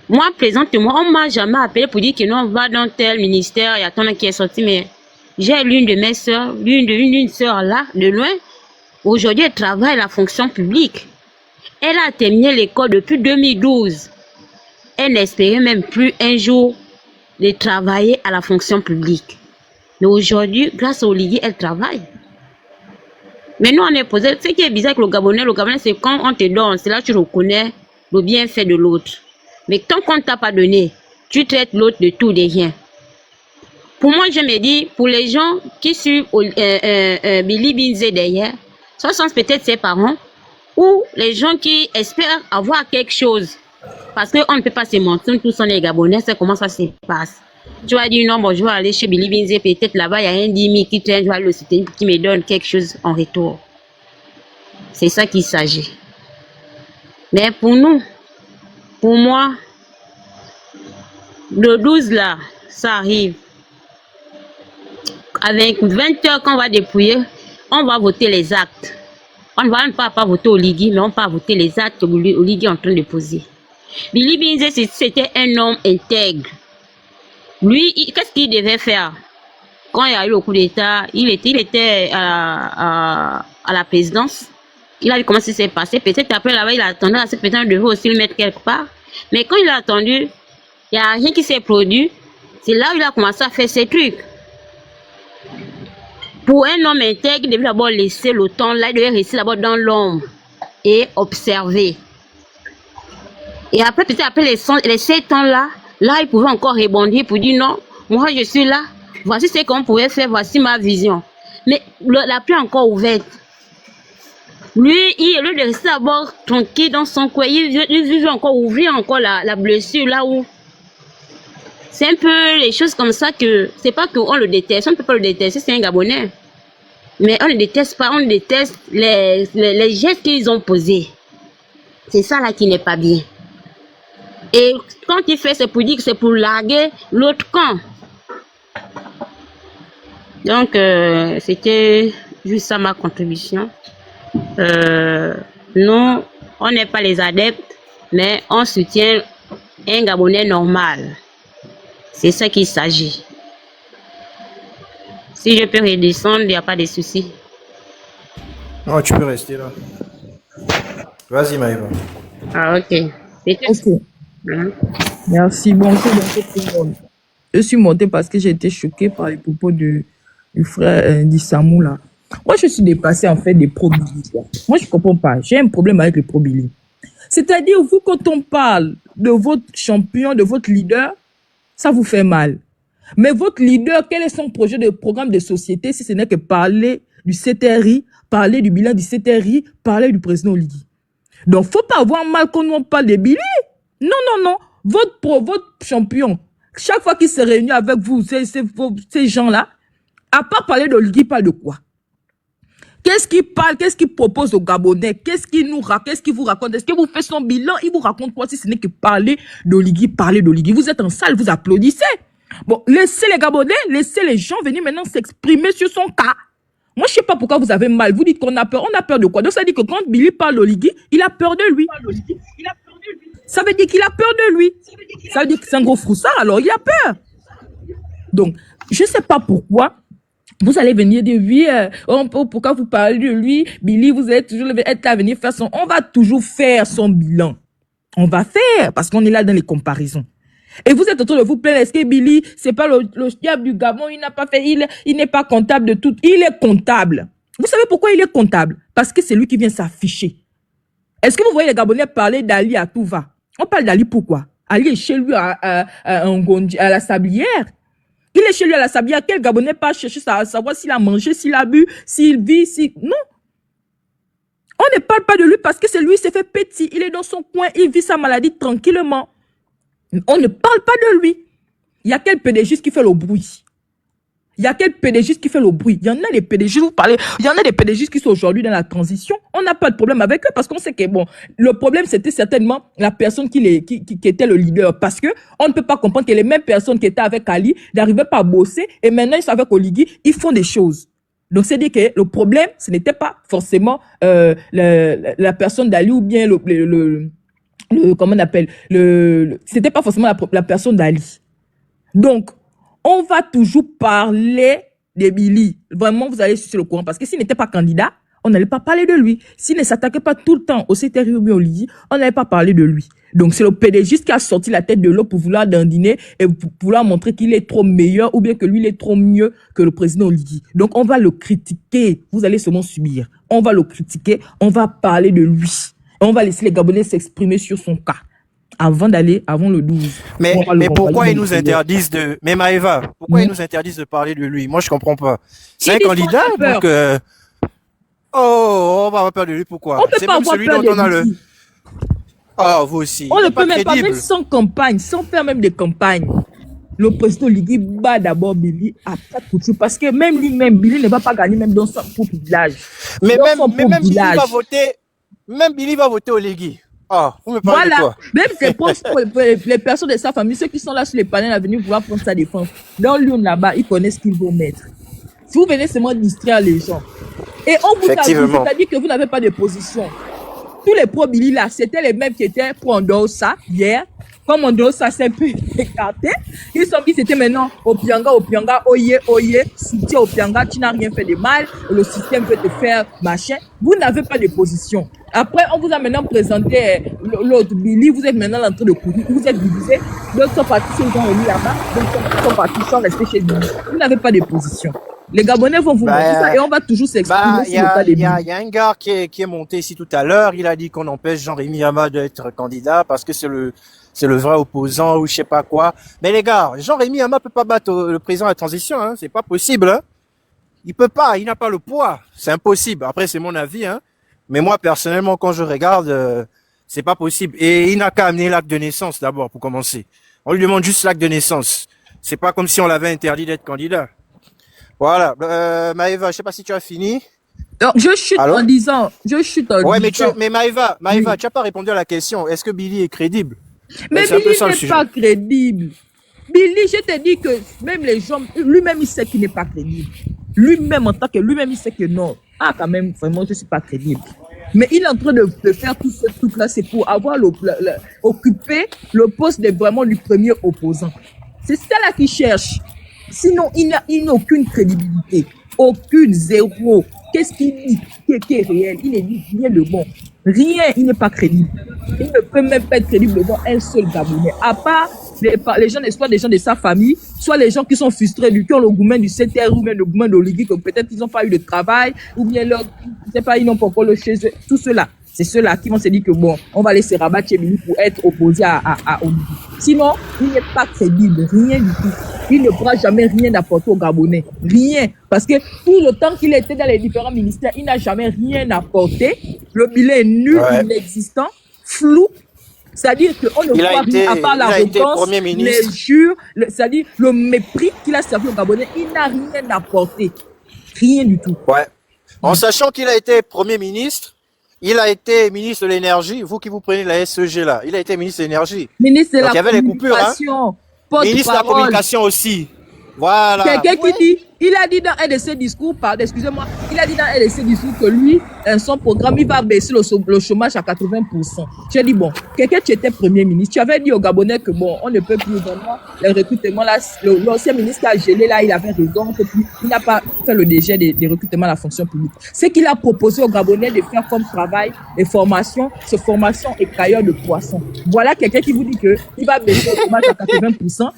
Moi, présentement, on ne m'a jamais appelé pour dire que non, on va dans tel ministère, il y a ton qui est sorti, mais j'ai l'une de mes soeurs, l'une sœur là, de loin. Aujourd'hui, elle travaille à la fonction publique. Elle a terminé l'école depuis 2012. Elle n'espérait même plus un jour de travailler à la fonction publique. Mais aujourd'hui, grâce au Oligui, elle travaille. Mais nous, on est posé. Ce qui est bizarre avec le Gabonais, c'est quand on te donne, c'est là que tu reconnais le bienfait de l'autre. Mais tant qu'on ne t'a pas donné, tu traites l'autre de tout, de rien. Pour moi, je me dis, pour les gens qui suivent Billy Binze derrière, ce sont peut-être ses parents, ou les gens qui espèrent avoir quelque chose. Parce qu'on ne peut pas se mentir, tous sont les Gabonais, c'est comment ça se passe. Tu vas dire, non, bon, je vais aller chez Billy Binze, peut-être là-bas, il y a un 10 000 qui traîne, je vais aller le soutenir, qui me donne quelque chose en retour. C'est ça qu'il s'agit. Mais pour nous, pour moi, le 12 là, ça arrive. Avec 20 heures qu'on va dépouiller, on va voter les actes. On ne va pas voter Oligui, mais on va voter les actes que Oligui est en train de poser. Billy Binze, c'était un homme intègre. Lui, qu'est-ce qu'il devait faire? Quand il y a eu le coup d'État, il était à la présidence. Il a vu comment ça s'est passé. Peut-être après là-bas, il attendait à ce que peut-être on devait aussi le mettre quelque part. Mais quand il a attendu, il n'y a rien qui s'est produit. C'est là où il a commencé à faire ses trucs. Pour un homme intègre, il devait d'abord laisser le temps là, il devait rester d'abord dans l'ombre et observer. Et après, peut-être après les 7 ans là, il pouvait encore rebondir pour dire non, moi je suis là, voici ce qu'on pouvait faire, voici ma vision. Mais la pluie est encore ouverte. Lui, au lieu de rester d'abord tranquille dans son coin, il veut encore ouvrir encore la blessure là où. C'est un peu les choses comme ça que, c'est pas qu'on le déteste, on ne peut pas le détester, c'est un Gabonais. Mais on ne déteste pas, on déteste les gestes qu'ils ont posés. C'est ça là qui n'est pas bien. Et quand il fait, c'est pour dire que c'est pour larguer l'autre camp. Donc, c'était juste ça ma contribution. Nous, on n'est pas les adeptes, mais on soutient un Gabonais normal. C'est ça qu'il s'agit. Si je peux redescendre, il n'y a pas de souci. Non, tu peux rester là. Vas-y, Maïva. Ah, ok. Ok. Merci. Bonjour tout le monde. Je suis montée parce que j'ai été choquée par les propos du frère d'Issamou là. Moi, je suis dépassée en fait des pro-Billy. Moi, je ne comprends pas. J'ai un problème avec les pro-Billy. C'est-à-dire, vous, quand on parle de votre champion, de votre leader, ça vous fait mal. Mais votre leader, quel est son projet de programme de société si ce n'est que parler du CTRI, parler du bilan du CTRI, parler du président Oligui? Donc, faut pas avoir mal quand on parle de Billy. Non, non, non. Votre champion, chaque fois qu'il se réunit avec vous, ces gens-là, à part parler d'Oligui, il parle de quoi? Qu'est-ce qu'il parle? Qu'est-ce qu'il propose aux Gabonais? Qu'est-ce qu'il vous raconte? Est-ce que vous faites son bilan? Il vous raconte quoi si ce n'est que parler d'Oligui, parler d'Oligui? Vous êtes en salle, vous applaudissez. Bon, laissez les Gabonais, laissez les gens venir maintenant s'exprimer sur son cas. Moi, je ne sais pas pourquoi vous avez mal. Vous dites qu'on a peur. On a peur de quoi? Donc, ça veut dire que quand Billy parle d'Oligui, il a peur de lui. Ça veut dire qu'il a peur de lui. Ça veut dire que c'est un gros froussard, alors il a peur. Donc, je ne sais pas pourquoi Vous allez venir dire, oui, pourquoi vous parlez de lui? Billy, vous allez toujours être là à venir faire on va toujours faire son bilan. On va faire, parce qu'on est là dans les comparaisons. Et vous êtes en train de vous plaindre, est-ce que Billy, c'est pas le diable du Gabon, il n'a pas fait, il n'est pas comptable de tout. Il est comptable. Vous savez pourquoi il est comptable? Parce que c'est lui qui vient s'afficher. Est-ce que vous voyez les Gabonais parler d'Ali à tout va? On parle d'Ali pourquoi? Ali est chez lui à la Sablière. Il est chez lui à la Sablière. Quel Gabonais part chercher à savoir s'il a mangé, s'il a bu, s'il vit, Non. On ne parle pas de lui parce que c'est lui, il s'est fait petit. Il est dans son coin, il vit sa maladie tranquillement. On ne parle pas de lui. Il y a quel PDG qui fait le bruit? Il y a quel PDG qui fait le bruit? Il y en a des PDG, vous parlez, il y en a des PDG qui sont aujourd'hui dans la transition. On n'a pas de problème avec eux parce qu'on sait que bon, le problème c'était certainement la personne qui était le leader parce que on ne peut pas comprendre que les mêmes personnes qui étaient avec Ali n'arrivaient pas à bosser et maintenant ils sont avec Oligui, ils font des choses. Donc c'est dire que le problème, ce n'était pas forcément la personne d'Ali ou bien comment on appelle c'était pas forcément la personne d'Ali. Donc on va toujours parler de Billy. Vraiment, vous allez sur le courant. Parce que s'il n'était pas candidat, on n'allait pas parler de lui. S'il ne s'attaquait pas tout le temps au CTRI ou bien au Lydie, on n'allait pas parler de lui. Donc, c'est le PDG qui a sorti la tête de l'eau pour vouloir dandiner et pour vouloir montrer qu'il est trop meilleur ou bien que lui, il est trop mieux que le président Lydie. Donc, on va le critiquer. Vous allez seulement subir. On va le critiquer. On va parler de lui. Et on va laisser les Gabonais s'exprimer sur son cas. Avant le 12. Mais pourquoi ils nous interdisent de... Mais Maëva, pourquoi ils nous interdisent de parler de lui? Moi, je comprends pas. C'est un candidat, donc... Oh, on va avoir peur de lui, pourquoi? On peut pas avoir peur de lui. Oh, vous aussi. On ne peut même pas, même sans campagne, sans faire même des campagnes. Le président Lydie bat d'abord Billy à pas tout de suite, parce que même lui-même, Billy ne va pas gagner même dans son propre village. Mais même Billy va voter au Lydie. Ah, vous me parlez de quoi? Même pour les personnes de sa famille, ceux qui sont là sur les panels à venir pouvoir prendre sa défense. Dans l'urne là-bas, ils connaissent ce qu'ils vont mettre. Si vous venez seulement distraire les gens. Et on vous a dit, c'est-à-dire que vous n'avez pas de position. Tous les pro-Billy là, c'était les mêmes qui étaient pour Ondosa hier. Comme Ondosa s'est un peu écarté, ils sont dit c'était maintenant Opianga, oye, soutien Opianga, tu n'as rien fait de mal, le système peut te faire machin. Vous n'avez pas de position. Après, on vous a maintenant présenté l'autre Billy, vous êtes maintenant en train de courir, vous êtes divisé, d'autres sont partis chez les là-bas, d'autres sont partis, sont restés chez Billy. Vous n'avez pas de position. Les Gabonais vont vous montrer ça et on va toujours s'exprimer sur le cas des Billy. Il y a un gars qui est monté ici tout à l'heure, il a dit qu'on empêche Jean-Rémy Yama d'être candidat parce que c'est le vrai opposant ou je sais pas quoi. Mais les gars, Jean-Rémy Yama peut pas battre le président de la transition, hein. C'est pas possible, hein. Il peut pas, il n'a pas le poids. C'est impossible. Après, c'est mon avis, hein. Mais moi, personnellement, quand je regarde, c'est pas possible. Et il n'a qu'à amener l'acte de naissance d'abord, pour commencer. On lui demande juste l'acte de naissance. C'est pas comme si on l'avait interdit d'être candidat. Voilà. Maëva, je sais pas si tu as fini. Donc, je chute en disant. Mais Maëva, tu n'as pas répondu à la question. Est-ce que Billy est crédible? Mais Billy n'est pas crédible. Billy, je te dis que même les gens, lui-même, il sait qu'il n'est pas crédible. Lui-même, en tant que lui-même, il sait que non. Ah, quand même, vraiment, je ne suis pas crédible. Mais il est en train de faire tout ce truc-là, c'est pour avoir occupé le poste de vraiment du premier opposant. C'est ça là qu'il cherche. Sinon, il n'a aucune crédibilité. Aucune, zéro. Qu'est-ce qu'il dit qui est réel? Il ne dit rien de bon. Rien, il n'est pas crédible. Il ne peut même pas être crédible devant un seul Gabonais. À part les gens, soit des gens de sa famille, soit les gens qui sont frustrés, qui ont le gourmet du CTR ou bien le gourmet de l'Oligui, que peut-être ils n'ont pas eu de travail, ou bien je sais pas, ils n'ont pas encore le chez eux. Tout cela, c'est ceux-là qui vont se dire que bon, on va laisser rabattre chez Billy pour être opposé à Oligui. Sinon, il n'est pas crédible, rien du tout. Il ne pourra jamais rien apporter aux Gabonais. Rien. Parce que tout le temps qu'il était dans les différents ministères, il n'a jamais rien apporté. Le bilan est nul, inexistant, flou. C'est-à-dire qu'on ne voit rien à part l'arrogance, les jures, c'est-à-dire le mépris qu'il a servi aux Gabonais. Il n'a rien apporté. Rien du tout. Ouais. En sachant qu'il a été Premier ministre, il a été ministre de l'énergie. Vous qui vous prenez la SEG là, il a été ministre de l'énergie. Ministre de la communication. Il y avait les coupures, hein. Ministre de la communication aussi. Voilà. Quelqu'un qui dit, il a dit dans un de ses discours, excusez-moi, il a dit dans un de ses discours que lui, son programme, il va baisser le chômage à 80%. J'ai dit, bon, quelqu'un, tu étais Premier ministre, tu avais dit aux Gabonais que bon, on ne peut plus vraiment, le recrutement là, l'ancien ministre qui a gelé là, il avait raison, on peut plus, il n'a pas fait le dégel des recrutements à la fonction publique. Ce qu'il a proposé aux Gabonais de faire comme travail et formation, c'est formation écailleur de poissons. Voilà quelqu'un qui vous dit que il va baisser le chômage à 80%.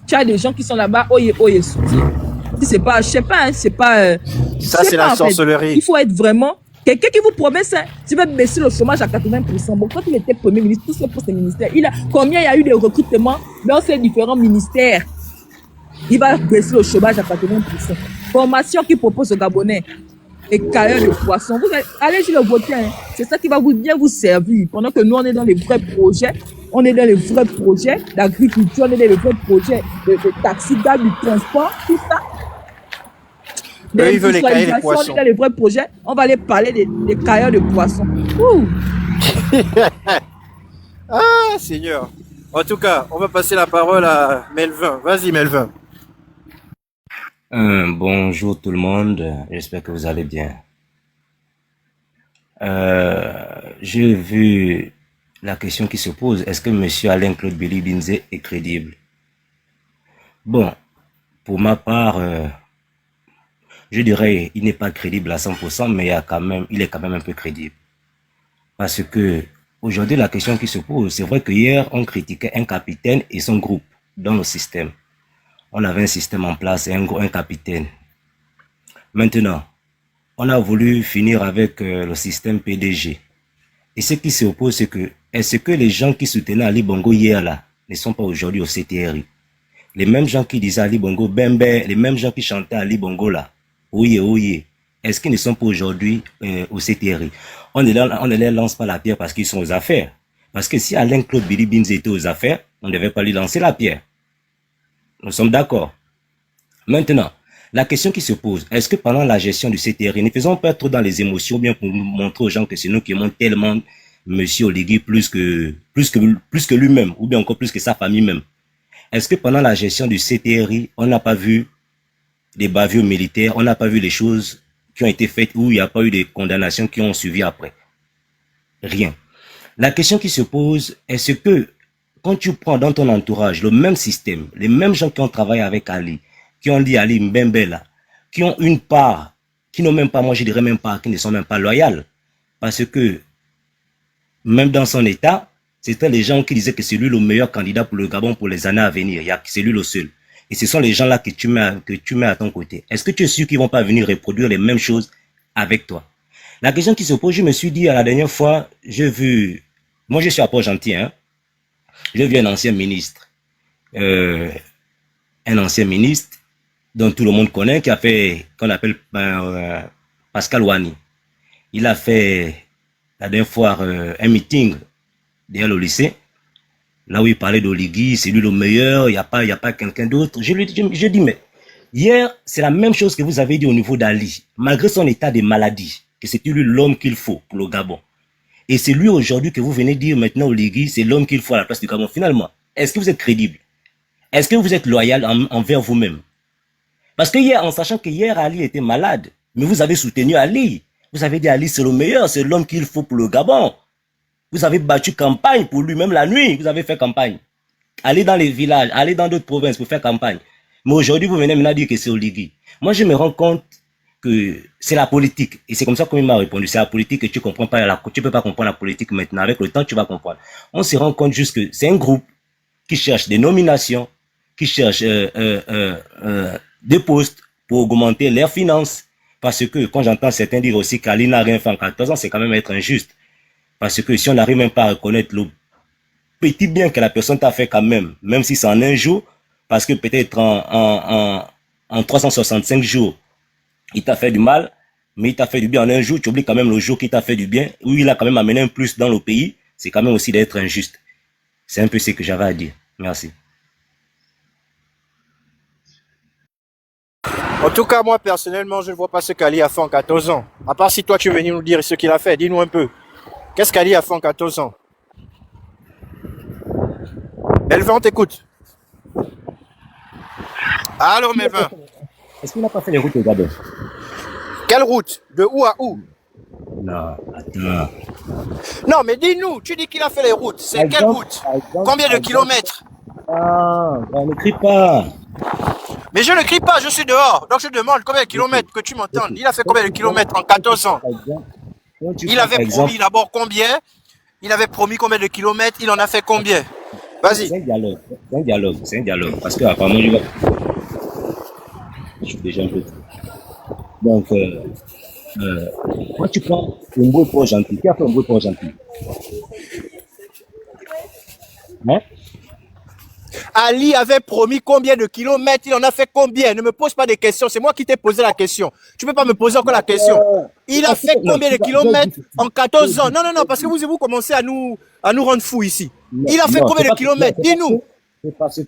Tu as des gens qui sont là-bas, oye, soutien. Si c'est pas, je sais pas, hein, c'est pas. Ça, c'est la sorcellerie. Il faut être vraiment quelqu'un qui vous promet ça. Tu vas baisser le chômage à 80%. Bon, quand il était Premier ministre, tous ces postes ministères, combien il y a eu de recrutements dans ces différents ministères? Il va baisser le chômage à 80%. Formation qu'il propose aux Gabonais. Et carrière de poisson. Vous allez sur le voter, hein. C'est ça qui va bien vous servir. Pendant que nous, on est dans les vrais projets. On est dans les vrais projets d'agriculture, on est dans les vrais projets de taxi, du transport, tout ça. Ils veulent les cahiers de poissons. On est dans les vrais projets. On va aller parler des carrières de poissons. Ah, Seigneur. En tout cas, on va passer la parole à Melvin. Vas-y, Melvin. Bonjour tout le monde, j'espère que vous allez bien. J'ai vu la question qui se pose, est-ce que monsieur Alain-Claude Bilibinze est crédible? Bon, pour ma part, je dirais il n'est pas crédible à 100%, mais il est quand même un peu crédible. Parce que aujourd'hui, la question qui se pose, c'est vrai que hier, on critiquait un capitaine et son groupe dans le système. On avait un système en place et un capitaine. Maintenant, on a voulu finir avec le système PDG. Et ce qui s'oppose, c'est que, est-ce que les gens qui soutenaient Ali Bongo hier là, ne sont pas aujourd'hui au CTRI? Les mêmes gens qui disaient Ali Bongo, Bembe, les mêmes gens qui chantaient Ali Bongo là, Oye, est-ce qu'ils ne sont pas aujourd'hui au CTRI? On ne les lance pas la pierre parce qu'ils sont aux affaires. Parce que si Alain-Claude Bilibinze était aux affaires, on ne devait pas lui lancer la pierre. Nous sommes d'accord. Maintenant, la question qui se pose, est-ce que pendant la gestion du CTRI, ne faisons pas trop dans les émotions, ou bien pour montrer aux gens que c'est nous qui aimons tellement Monsieur Oligui plus que lui-même, ou bien encore plus que sa famille même. Est-ce que pendant la gestion du CTRI, on n'a pas vu des bavures militaires, on n'a pas vu les choses qui ont été faites où il n'y a pas eu de condamnations qui ont suivi après? Rien. La question qui se pose, est-ce que quand tu prends dans ton entourage le même système, les mêmes gens qui ont travaillé avec Ali, qui ont dit Ali Mbembe, qui ont une part, qui n'ont même pas, moi je dirais même pas, qui ne sont même pas loyales, parce que même dans son état, c'était les gens qui disaient que c'est lui le meilleur candidat pour le Gabon pour les années à venir, c'est lui le seul. Et ce sont les gens là que tu mets à ton côté. Est-ce que tu es sûr qu'ils vont pas venir reproduire les mêmes choses avec toi? La question qui se pose, je me suis dit à la dernière fois, moi je suis à Port-Gentil, hein. J'ai vu un ancien ministre dont tout le monde connaît, qu'on appelle Pascal Wani. Il a fait la dernière fois un meeting derrière le lycée, là où il parlait d'Oligui, c'est lui le meilleur, il n'y a pas quelqu'un d'autre. Je dis, mais hier, c'est la même chose que vous avez dit au niveau d'Ali, malgré son état de maladie, que c'était lui l'homme qu'il faut pour le Gabon. Et c'est lui aujourd'hui que vous venez dire maintenant Oligui, c'est l'homme qu'il faut à la place du Gabon. Finalement, est-ce que vous êtes crédible? Est-ce que vous êtes loyal envers vous-même? Parce que hier, en sachant que hier Ali était malade, mais vous avez soutenu Ali. Vous avez dit Ali c'est le meilleur, c'est l'homme qu'il faut pour le Gabon. Vous avez battu campagne pour lui, même la nuit, vous avez fait campagne. Allez dans les villages, allez dans d'autres provinces pour faire campagne. Mais aujourd'hui, vous venez maintenant dire que c'est Oligui. Moi, je me rends compte que c'est la politique. Et c'est comme ça qu'il m'a répondu. C'est la politique et tu peux pas comprendre la politique maintenant. Avec le temps, tu vas comprendre. On se rend compte juste que c'est un groupe qui cherche des nominations, qui cherche des postes pour augmenter leurs finances. Parce que quand j'entends certains dire aussi qu'Ali n'a rien fait en 14 ans, c'est quand même être injuste. Parce que si on n'arrive même pas à reconnaître le petit bien que la personne t'a fait quand même si c'est en un jour, parce que peut-être en 365 jours, il t'a fait du mal, mais il t'a fait du bien en un jour, tu oublies quand même le jour qu'il t'a fait du bien, où il a quand même amené un plus dans le pays, c'est quand même aussi d'être injuste. C'est un peu ce que j'avais à dire. Merci. En tout cas, moi, personnellement, je ne vois pas ce qu'Ali a fait en 14 ans. À part si toi, tu veux venir nous dire ce qu'il a fait, dis-nous un peu. Qu'est-ce qu'Ali a fait en 14 ans? Melvin, on t'écoute. Allô, Melvin. Est-ce qu'il n'a pas fait les routes au Gabon? Quelle route? De où à où? Non, attends. Non, mais dis-nous, tu dis qu'il a fait les routes. C'est quelle route? Combien de kilomètres? Ah, on ne crie pas. Mais je ne crie pas, je suis dehors. Donc je demande combien de kilomètres que tu m'entendes. Il a fait combien de kilomètres en 14 ans? Il avait promis d'abord combien? Il avait promis combien de kilomètres? Il en a fait combien? Vas-y. C'est un dialogue. Parce que apparemment, je suis déjà un peu. Donc, quand tu prends un beau pour gentil, qui a fait un beau pour gentil? Hein? Ali avait promis combien de kilomètres? Il en a fait combien? Ne me pose pas des questions. C'est moi qui t'ai posé la question. Tu ne peux pas me poser encore la question. Il a fait combien de kilomètres en 14 ans? Non, parce que vous commencez à nous rendre fous ici. Il a fait combien de kilomètres? Dis-nous.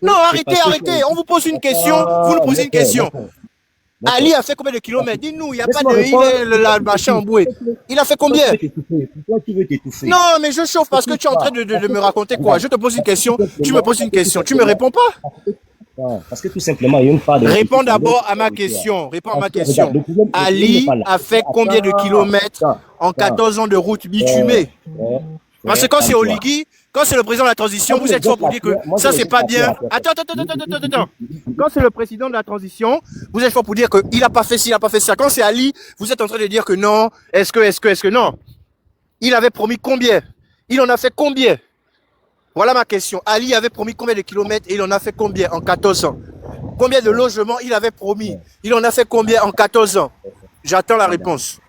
Non, arrêtez. On vous pose une question. Vous nous posez une question. Ali a fait combien de kilomètres? Dis-nous, il n'y a pas de... Il est le machin en bouée. Il a fait combien? Pourquoi tu veux t'étouffer? Non, mais je chauffe parce que tu es en train de me raconter quoi? Je te pose une question, tu me poses une question, tu me réponds pas? Non, parce que tout simplement, il y a une part de... Réponds d'abord à ma question. Ali a fait combien de kilomètres en 14 ans de route bitumée? Parce que quand c'est Oligui, quand c'est le président de la transition, vous êtes fort pour dire que ça, c'est pas bien. Attends. Quand c'est le président de la transition, vous êtes fort pour dire qu'il n'a pas fait ci, il n'a pas fait ça. Quand c'est Ali, vous êtes en train de dire que non, est-ce que non? Il avait promis combien? Il en a fait combien? Voilà ma question. Ali avait promis combien de kilomètres et il en a fait combien en 14 ans? Combien de logements il avait promis? Il en a fait combien en 14 ans? J'attends la réponse.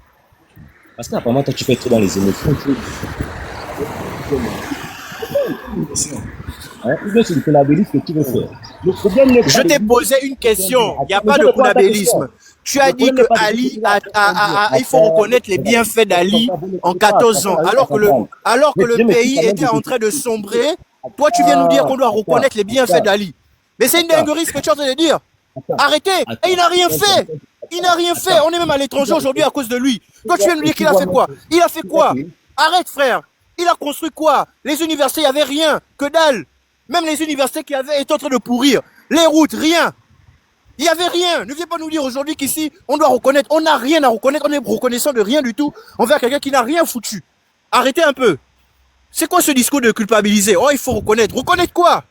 Parce qu'apparemment, toi, tu fais trop dans les émotions. C'est le collabélisme que tu veux faire. Je t'ai posé une question. Il n'y a pas de collabélisme. Tu as dit que Ali il faut reconnaître les bienfaits d'Ali en 14 ans. Alors que le pays était en train de sombrer, toi tu viens nous dire qu'on doit reconnaître les bienfaits d'Ali. Mais c'est une dinguerie ce que tu es en train de dire. Arrêtez. Et il n'a rien fait. On est même à l'étranger aujourd'hui à cause de lui. Toi tu viens nous dire qu'il a fait quoi? Il a fait quoi? Arrête frère. Il a construit quoi? Les universités, il n'y avait rien. Que dalle. Même les universités qui avaient étaient en train de pourrir. Les routes, rien. Il n'y avait rien. Ne viens pas nous dire aujourd'hui qu'ici, on doit reconnaître. On n'a rien à reconnaître. On est reconnaissant de rien du tout envers quelqu'un qui n'a rien foutu. Arrêtez un peu. C'est quoi ce discours de culpabiliser? Oh, il faut reconnaître. Reconnaître quoi?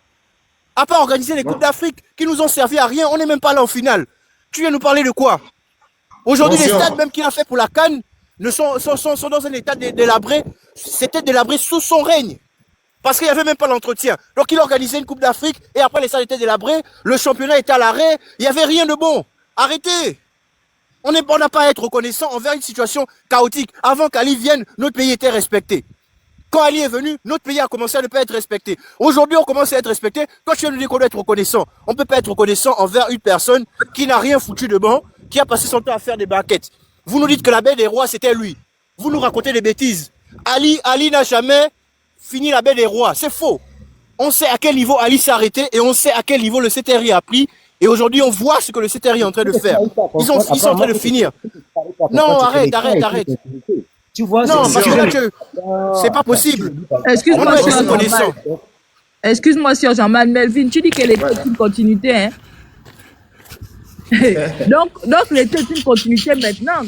À part organiser les Coupes d'Afrique qui nous ont servi à rien, on n'est même pas là en finale. Tu viens nous parler de quoi? Aujourd'hui, les stades même qu'il a fait pour la CAN sont dans un état délabré. C'était délabré sous son règne. Parce qu'il n'y avait même pas l'entretien. Donc il a organisé une Coupe d'Afrique et après les stades étaient délabrés, le championnat était à l'arrêt, il n'y avait rien de bon. Arrêtez. On n'a pas à être reconnaissant envers une situation chaotique. Avant qu'Ali vienne, notre pays était respecté. Quand Ali est venu, notre pays a commencé à ne pas être respecté. Aujourd'hui, on commence à être respecté. Quand tu viens nous dire qu'on doit être reconnaissant, on ne peut pas être reconnaissant envers une personne qui n'a rien foutu de bon, qui a passé son temps à faire des banquettes. Vous nous dites que la baie des rois, c'était lui. Vous nous racontez des bêtises. Ali n'a jamais fini la baie des rois. C'est faux. On sait à quel niveau Ali s'est arrêté et on sait à quel niveau le CTRI a pris. Et aujourd'hui, on voit ce que le CTRI est en train de faire. Ils sont en train de finir. Non, arrête. Tu vois, non, parce que là, c'est pas possible. Excuse-moi, Sir Jean-Mal Melvin, tu dis qu'elle était une continuité, hein? donc, elle était une continuité maintenant.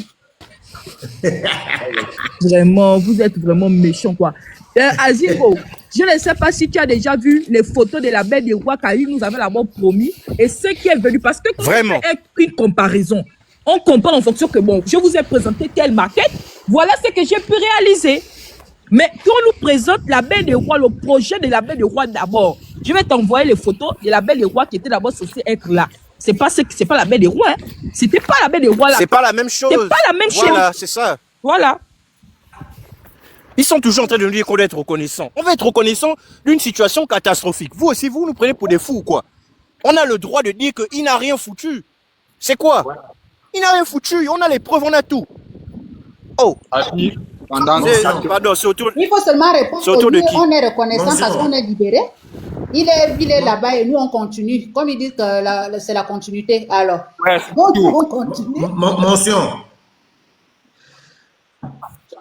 Vraiment, vous êtes vraiment méchant, quoi. Aziko, je ne sais pas si tu as déjà vu les photos de la baie des rois qu'Ali nous avait d'abord promis et ce qui est venu. Parce que quand on fait une comparaison, on compare en fonction que, bon, je vous ai présenté telle maquette, voilà ce que j'ai pu réaliser. Mais quand on nous présente la baie des rois, le projet de la baie des rois d'abord, je vais t'envoyer les photos de la baie des rois qui était d'abord censée être là. C'est pas la baie des rois, hein. C'était pas la baie des rois là. C'est pas la même chose. C'est pas la même chose. Voilà, c'est ça. Voilà. Ils sont toujours en train de nous dire qu'on doit être reconnaissant. On va être reconnaissant d'une situation catastrophique. Vous aussi, vous nous prenez pour des fous ou quoi? On a le droit de dire qu'il n'a rien foutu. C'est quoi? Il n'a rien foutu. On a les preuves, on a tout. Oh. Pardon, c'est autour. Il faut seulement répondre. On est reconnaissant parce qu'on est libéré. Il est là-bas et nous on continue. Comme ils disent que c'est la continuité. Alors, donc on continue. Mention.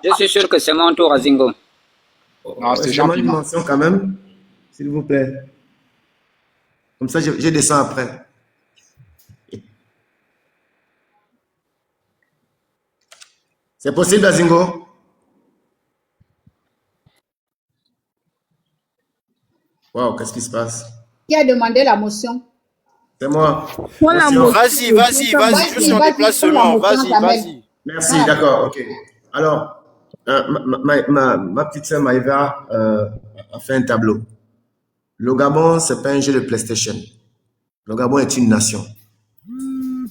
Je suis sûr que c'est mon tour, Azingo. Non, c'est jamais une mention quand même, s'il vous plaît. Comme ça, je descends après. C'est possible, Azingo? Wow, qu'est-ce qui se passe? Qui a demandé la motion? C'est moi. Vas-y, je suis en déplacement. Vas-y. Merci, d'accord, ok. Alors, ma petite sœur Maïva a fait un tableau. Le Gabon, ce n'est pas un jeu de PlayStation. Le Gabon est une nation.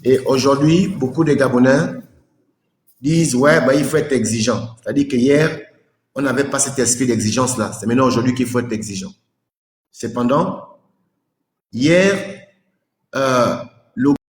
Et aujourd'hui, beaucoup de Gabonais disent, ouais, bah, il faut être exigeant. C'est-à-dire qu'hier, on n'avait pas cet esprit d'exigence-là. C'est maintenant aujourd'hui qu'il faut être exigeant. Cependant, hier, le